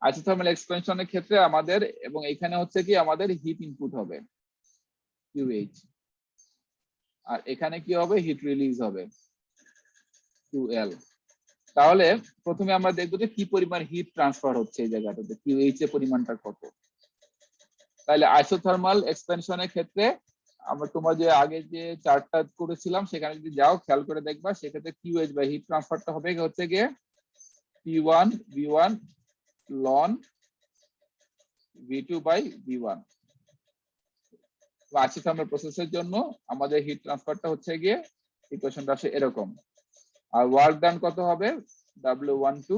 Isothermal এক্সপেনশনের ক্ষেত্রে আমাদের এবং এখানে হচ্ছে কি আমাদের হিট ইনপুট হবে QH, আর এখানে কি হবে হিট রিলিজ হবে QL। তাহলে প্রথমে আমরা দেখবো যে কি পরিমাণ হিট ট্রান্সফার হচ্ছে এই জায়গাটাতে, QH এর পরিমাণটা কত। তাহলে আইসোথার্মাল এক্সপেনশনের ক্ষেত্রে আমরা তোমার যে আগে যে চার্টটা করেছিলাম সেখানে যদি যাও খেয়াল করে দেখবা, সেক্ষেত্রে QH বা হিট ট্রান্সফারটা হবে হচ্ছে গিয়ে P1 V1 ln V2 by V1। Isothermal প্রসেসের জন্য আমাদের হিট ট্রান্সফারটা হচ্ছে গিয়ে ইকুয়েশনটা আসে এরকম। আর ওয়ার্ক ডান কত হবে W12,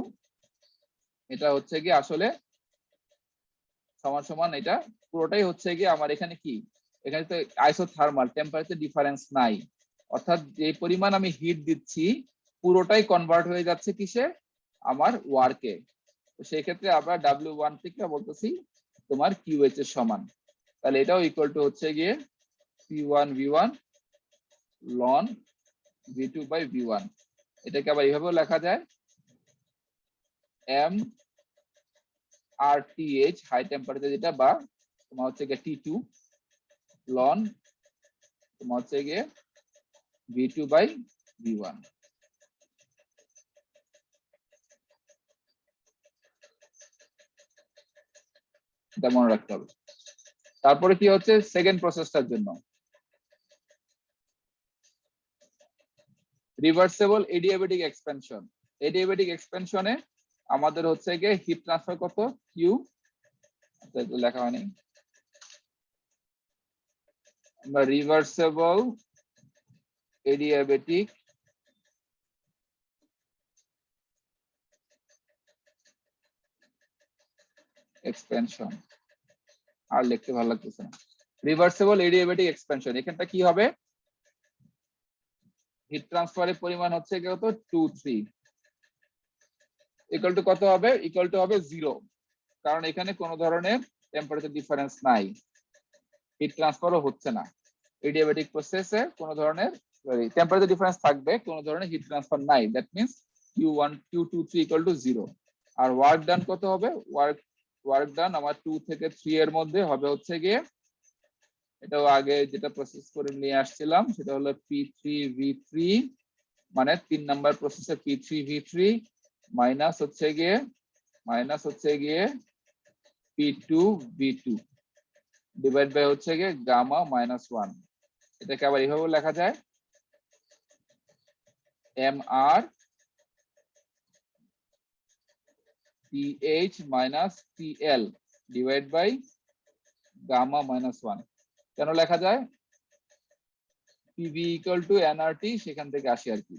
এটা হচ্ছে গিয়ে আসলে সমান সমান এটা পুরোটাই হচ্ছে গিয়ে আমার এখানে কি, এখানে তো আইসোথার্মাল টেম্পারেচার ডিফারেন্স নাই, অর্থাৎ যে পরিমাণ আমি হিট দিচ্ছি পুরোটাই কনভার্ট হয়ে যাচ্ছে কিসে, আমার ওয়ার্কে। তো সেই ক্ষেত্রে আমরা W1 থেকে বলতেছি তোমার QH এর সমান, তাহলে এটাও ইকুয়াল টু হচ্ছে গিয়ে P1 V1 ln V2 by V1। এটাকে আবার এইভাবেও লেখা যায় MRTH হাই টেম্পারেচার যেটা, বা তোমার হচ্ছে গিয়ে T2 ln তোমার হচ্ছে গিয়ে V2 বাই V1। এটা মনে রাখতে হবে। তারপরে কি হচ্ছে সেকেন্ড প্রসেসটার জন্য রিভার্সেবল এডিয়াবেটিক এক্সপেনশন। এডিয়াবেটিক এক্সপেনশনে আমাদের হচ্ছে গিয়ে হিট ট্রান্সফার কত Q, লেখা হয়নি, আমরা রিভার্সেবল এডিয়াবেটিক এক্সপেনশন, আর লিখতে ভালো লাগতেছে না। রিভার্সেবল এডিয়াবেটিক এক্সপেনশন এখানটা কি হবে, হিট ট্রান্সফারের পরিমাণ হচ্ছে কত 2 3 ইকুয়াল টু কত হবে, ইকুয়াল টু হবে 0, কারণ এখানে কোন ধরনের টেম্পারেচার ডিফারেন্স নাই, হিট ট্রান্সফারও হচ্ছে না। এডিয়াবেটিক প্রসেসে কোন ধরনের টেম্পারেচার ডিফারেন্স থাকবে, কোন ধরনের হিট ট্রান্সফার নাই, that means Q1 Q2 3 equal to 0। আর ওয়ার্ক ডান কত হবে, ওয়ার্ক ডান আমার 2 থেকে 3 এর মধ্যে হবে হচ্ছে গিয়ে, এটাও আগে যেটা প্রসেস করে নিয়ে আসছিলাম সেটা হলো P3 V3, মানে 3 নাম্বার প্রসেসে P3 V3 মাইনাস হচ্ছে গিয়ে P2 V2 ডিভাইড বাই হচ্ছে গিয়ে গামা -1। এটাকে আবার এইভাবে লেখা যায় MR TH মাইনাস TL ডিভাইড বাই গামা -1। কেন লেখা যায়, PV ইকুয়াল টু nRT, সেখান থেকে আসি আর কি।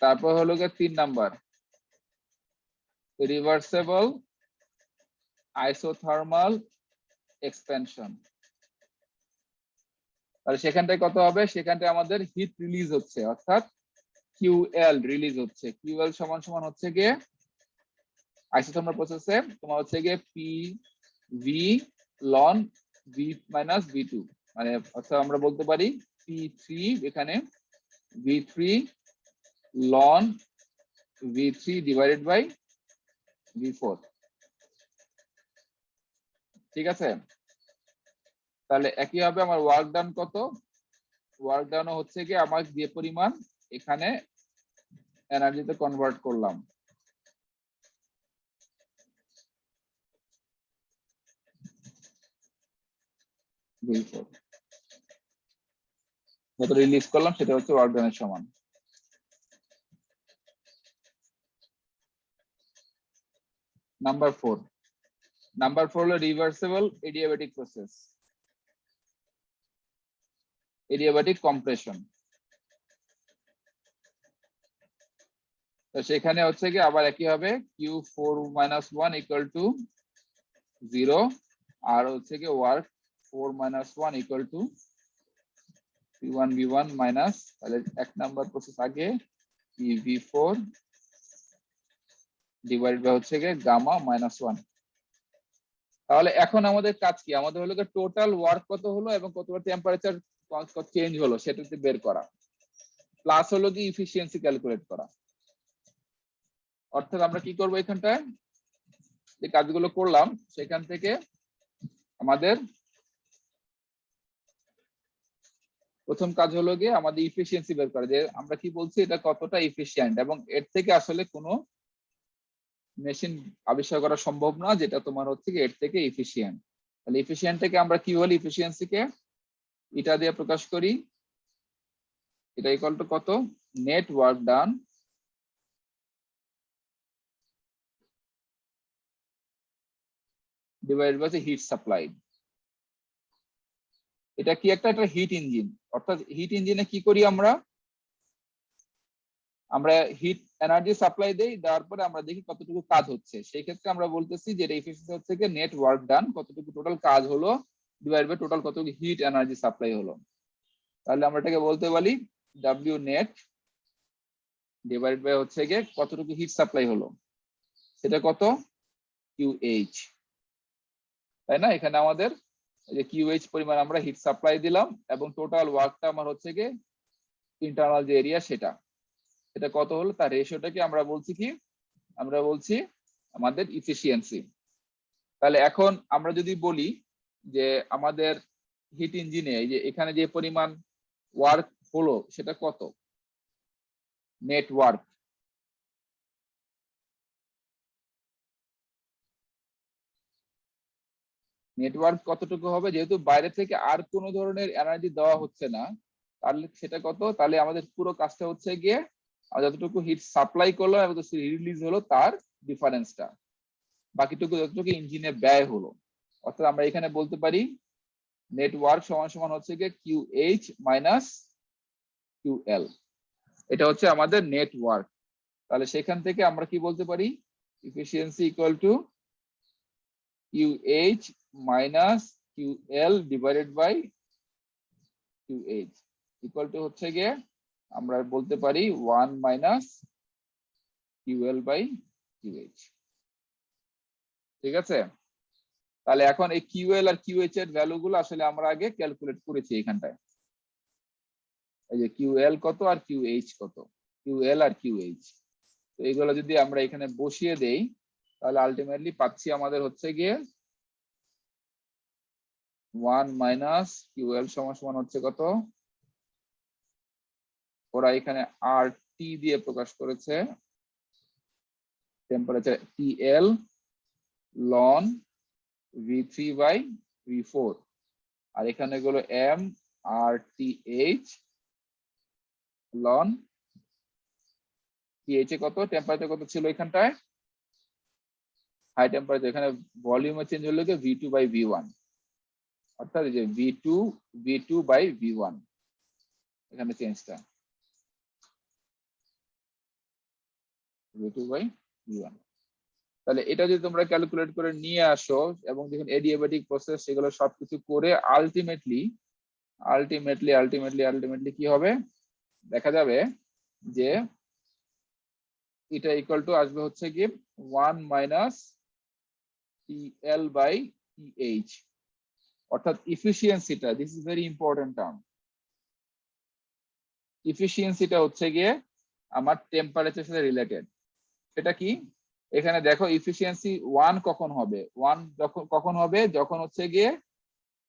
তারপর হলো গিয়ে 3 নাম্বার রিভার্সেবল আইসোথার্মাল এক্সপেনশন। তাহলে সেখানটায় কত হবে, সেখানটায় আমাদের হিট রিলিজ হচ্ছে, অর্থাৎ QL রিলিজ হচ্ছে। QL সমান সমান হচ্ছে গিয়ে আইসোথার্মাল প্রসেসে তোমার হচ্ছে গিয়ে PV ln V minus V2, মানে অর্থাৎ আমরা বলতে পারি P3 এখানে V3 ln V3 divided by V4। ঠিক আছে, তাহলে একই হবে আমার ওয়ার্ক ডান কত, ওয়ার্ক ডানও হচ্ছে গিয়ে আমার যে পরিমাণ এখানে এনার্জিতে কনভার্ট করলাম, যত রিলিজ করলাম সেটা হচ্ছে ওয়ার্ক ডানের সমান। নাম্বার 4 হলো reversible adiabatic process, adiabatic compression. তো সেখানে হচ্ছে কি আবার একই হবে Q4 - 1 ইকুয়াল টু 0, আর হচ্ছে কি work 4 - 1 equal to P1 V1 minus, তাহলে 1 নাম্বার প্রসেস আগে PV4 ডিভাইড বাই হচ্ছে কি গামা -1। তাহলে এখন আমাদের কাজ কি, আমাদের হলো টোটাল ওয়ার্ক কত হলো এবং কতবার টেম্পারেচার চেঞ্জ হলো সেটাতে বের করা, প্লাস হলো কি ইফিসিয়েন্সি ক্যালকুলেট করা। অর্থাৎ আমরা কি করবো এখানটায়, যে কাজগুলো করলাম সেখান থেকে আমাদের প্রথম কাজ হলো গিয়ে আমাদের ইফিসিয়েন্সি বের করা, যে আমরা কি বলছি এটা কতটা ইফিসিয়েন্ট, এবং এর থেকে আসলে কোনো মেশিন আবিষ্কার করা সম্ভব না যেটা তোমার হচ্ছে কি এর থেকে ইফিসিয়েন্ট। তাহলে ইফিসিয়েন্টটাকে আমরা কি বলি, ইফিসিয়েন্সিকে এটা দিয়ে প্রকাশ করি, এটা ইকুয়াল টু কত, net work done divided by heat supplied. এটা কি একটা হিট ইঞ্জিন, অর্থাৎ হিট ইঞ্জিনে কি করি আমরা হিট এনার্জি সাপ্লাই দেই, দেওয়ার পরে আমরা দেখি কতটুকু কাজ হচ্ছে। সেই ক্ষেত্রে আমরা বলতেছি যে এফিসিয়েন্সি হচ্ছে কি নেট ওয়ার্ক ডান, কতটুকু টোটাল কাজ হলো ডিভাইড বাই টোটাল কতটুকু হিট এনার্জি সাপ্লাই হলো। তাহলে আমরা এটাকে বলতে পারি ডাব্লিউ নেট ডিভাইড বাই হচ্ছে গিয়ে কতটুকু হিট সাপ্লাই হলো, সেটা কত, কিউএইচ, তাই না? এখানে আমাদের যে কিউএইচ পরিমাণ আমরা হিট সাপ্লাই দিলাম, এবং টোটাল ওয়ার্কটা আমার হচ্ছে গিয়ে ইন্টারনাল যে এরিয়া সেটা কত হলো, তার রেশিওটাকে আমরা বলছি কি, আমরা বলছি আমাদের ইফিসিয়েন্সি। তাহলে এখন আমরা যদি বলি যে আমাদের হিট ইঞ্জিনে এই যে এখানে যে পরিমাণ ওয়ার্ক হলো সেটা কত, নেট ওয়ার্ক, নেটওয়ার্ক কতটুকু হবে, যেহেতু বাইরে থেকে আর কোনো ধরনের এনার্জি দেওয়া হচ্ছে না, তাহলে সেটা কত, তাহলে আমাদের পুরো কাজটা হচ্ছে গিয়ে যতটুকু হিট সাপ্লাই করলো এবং রিলিজ হলো তার ডিফারেন্সটা, বাকিটুকু যতটুকু ইঞ্জিনে ব্যয় হলো। অর্থাৎ আমরা এখানে বলতে পারি নেটওয়ার্ক সমান সমান হচ্ছে গিয়ে কিউএইচ মাইনাস কিউএল, এটা হচ্ছে আমাদের নেটওয়ার্ক। তাহলে সেখান থেকে আমরা কি বলতে পারি, efficiency equal to QH minus QL divided by QH equal to হচ্ছে গিয়ে আমরা বলতে পারি 1 minus QL by QH। ঠিক আছে, তাহলে এখন এই QL আর QH এর ভ্যালু গুলো আসলে আমরা আগে ক্যালকুলেট করেছি এখানটায়, এই যে QL কত আর QH কত, QL আর QH, তো এইগুলো যদি আমরা এখানে বসিয়ে দেই তাহলে আলটিমেটলি পাচ্ছি আমাদের হচ্ছে গিয়ে 1 মাইনাস কিউএল সমান সমান হচ্ছে কত, ওরা এখানে RT দিয়ে প্রকাশ করেছে, টেম্পারেচার TL লন V3 বাই V4, আর এখানে গুলো MRTH লন TH এ কত, টেম্পারেচার কত ছিল এখানটায়, হাই টেম্পারেচার, এখানে ভলিউমে চেঞ্জ হলো কি V2 বাই V1, অর্থাৎ এই যে V2 বাই V1 এখানে চেঞ্জটা V2 বাই V1। তাহলে এটা যদি তোমরা ক্যালকুলেট করে নিয়ে আসো এবং যখন এডিয়াবেটিক প্রসেস সেগুলো সবকিছু করে আলটিমেটলি কি হবে, দেখা যাবে যে এটা ইকুয়াল টু আসবে হচ্ছে কি 1 মাইনাস TL বাই TH, অর্থাৎ ইফিসিয়েন্সিটা, this is very important term, ইফিসিয়েন্সিটা হচ্ছে গিয়ে আমার টেম্পারেচারের সাথে রিলেটেড। সেটা কি, এখানে দেখো ইফিসিয়েন্সি 1 কখন হবে, 1 কখন হবে, যখন হচ্ছে গিয়ে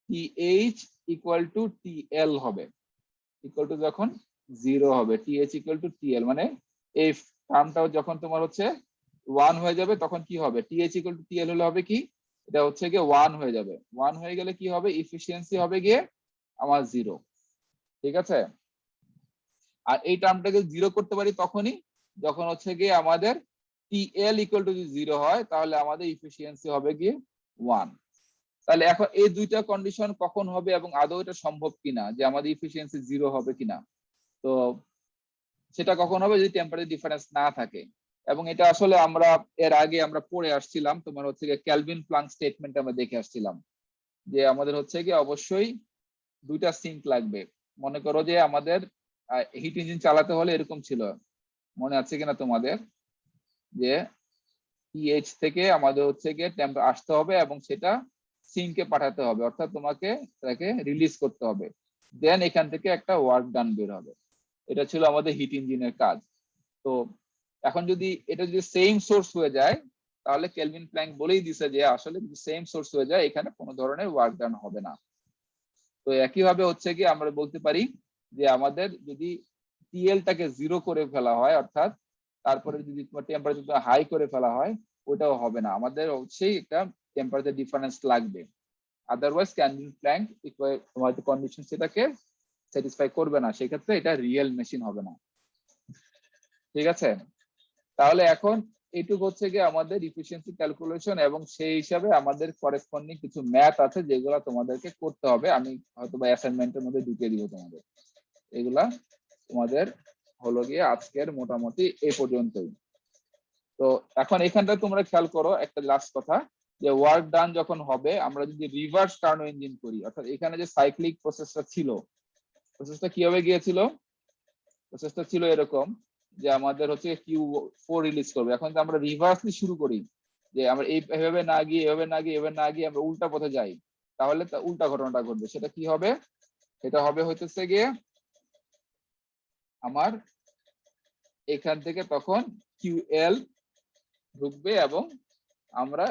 TH ইকুয়াল টু TL হবে, ইকুয়াল টু যখন 0 হবে, TH ইকুয়াল টু TL, মানে এই টার্মটাও যখন তোমার হচ্ছে 1 হয়ে যাবে তখন কি হবে, TH ইকুয়াল টু TL হলে হবে কি, এটা হচ্ছে গিয়ে 1 হয়ে যাবে, 1 হয়ে গেলে কি হবে, ইফিসিয়েন্সি হবে গিয়ে আমার 0। ঠিক আছে, আর এই টার্মটাকে 0 করতে পারি তখনই যখন হচ্ছে গিয়ে আমাদের TL ইকুয়াল টু 0 হয়, তাহলে আমাদের ইফিসিয়েন্সি হবে গিয়ে 1। তাহলে এখন এই দুইটা কন্ডিশন কখন হবে এবং আদৌ এটা সম্ভব কিনা যে আমাদের ইফিসিয়েন্সি 0 হবে কিনা, তো সেটা কখন হবে যদি টেম্পারেচার ডিফারেন্স না থাকে। এবং এটা আসলে আমরা এর আগে আমরা পড়ে আসছিলাম, তোমার হচ্ছে গিয়ে ক্যালভিন প্লাঙ্ক স্টেটমেন্ট আমরা দেখে আসছিলাম যে আমাদের হচ্ছে গিয়ে অবশ্যই দুইটা সিঙ্ক লাগবে। মনে করো যে আমাদের হিট ইঞ্জিন চালাতে হলে এরকম ছিল, মনে আছে কিনা তোমাদের, যে TH থেকে আমাদের হচ্ছে গিয়ে টেম্পারেচার আসতে হবে এবং সেটা সিঙ্কে পাঠাতে হবে, অর্থাৎ তোমাকে তাকে রিলিজ করতে হবে। দেন এখান থেকে একটা ওয়ার্ক ডান বের হবে। এটা ছিল আমাদের হিট ইঞ্জিনের কাজ। তো এখন যদি এটা যদি সেম সোর্স হয়ে যায়, তাহলে কেলভিন প্ল্যাঙ্ক বলেই দিছে যে আসলে যদি সেম সোর্স হয়ে যায় এখানে কোনো ধরনের ওয়ার্ক ডান হবে না। তো একইভাবে হচ্ছে কি আমরা বলতে পারি যে আমাদের যদি টিএলটাকে 0 করে ফেলা হয়, অর্থাৎ তারপরে যদি তোমার টেম্পারেচার হাই করে ফেলা হয়, ওটাও হবে না, আমাদের অবশ্যই একটা টেম্পারেচার ডিফারেন্স লাগবে। আদারওয়াইজ কেলভিন প্ল্যাঙ্ক তোমার কন্ডিশন সেটাকে স্যাটিসফাই করবে না, সেক্ষেত্রে এটা রিয়েল মেশিন হবে না। ঠিক আছে, তাহলে এখন এইটুকু হচ্ছে কি আমাদের ইফিসিয়েন্সি ক্যালকুলেশন, এবং সেই হিসাবে আমাদের করেসপন্ডিং কিছু ম্যাথ আছে যেগুলো তোমাদেরকে করতে হবে। আমি হয়তো বা অ্যাসাইনমেন্টের মধ্যে ঢুকিয়ে দিব তোমাদের, এগুলা তোমাদের হলো গিয়ে আজকের মোটামুটি এই পর্যন্তই। তো এখন এখানটা তোমরা খেয়াল করো একটা লাস্ট কথা, যে ওয়ার্ক ডান যখন হবে আমরা যদি রিভার্স কার্নো ইঞ্জিন করি, অর্থাৎ এখানে যে সাইক্লিক প্রসেসটা ছিল, প্রসেসটা কিভাবে গিয়েছিল? প্রসেসটা ছিল এরকম যে আমাদের হচ্ছে Q4 রিলিজ করবে। এখন আমরা রিভার্সলি শুরু করি, যে আমরা এইভাবে না গিয়ে এভাবে না গিয়ে এভাবে না গিয়ে আমরা উল্টা পথে যাই, তাহলে উল্টা ঘটনাটা ঘটবে। সেটা কি হবে? সেটা হবে হইতেছে গিয়ে আমার এখান থেকে তখন QL ঢুকবে এবং আমরা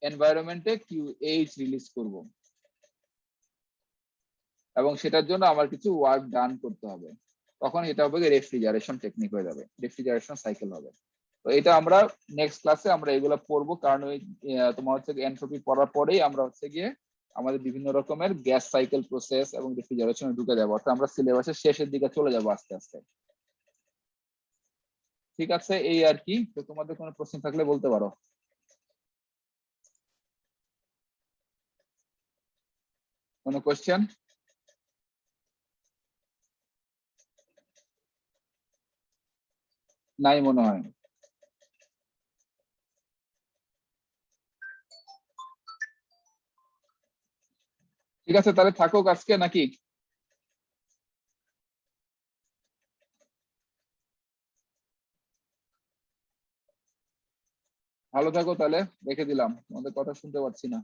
এনভায়রনমেন্টে QH রিলিজ করব, এবং সেটার জন্য আমার কিছু ওয়ার্ক ডান করতে হবে। তখন এটা হবে রেফ্রিজারেশন টেকনিক হয়ে যাবে, রেফ্রিজারেশন সাইকেল হবে। তো এটা আমরা নেক্সট ক্লাসে আমরা এগুলো পড়বো, কারণ ওই তোমার হচ্ছে এনট্রপি পড়ার পরেই আমরা হচ্ছে গিয়ে আমাদের বিভিন্ন রকমের গ্যাস সাইকেল প্রসেস এবং রেফ্রিজারেশনে ঢুকে যাবো, অর্থাৎ আমরা সিলেবাসের শেষের দিকে চলে যাবো আস্তে আস্তে। ঠিক আছে, এই আর কি। তো তোমাদের কোনো প্রশ্ন থাকলে বলতে পারো। কোনো কোয়েশ্চেন? নাই মনে হয়। ঠিক আছে, তাহলে থাকুক আজকে নাকি? ভালো থাকো তাহলে, রেখে দিলাম, তোমাদের কথা শুনতে পাচ্ছি না।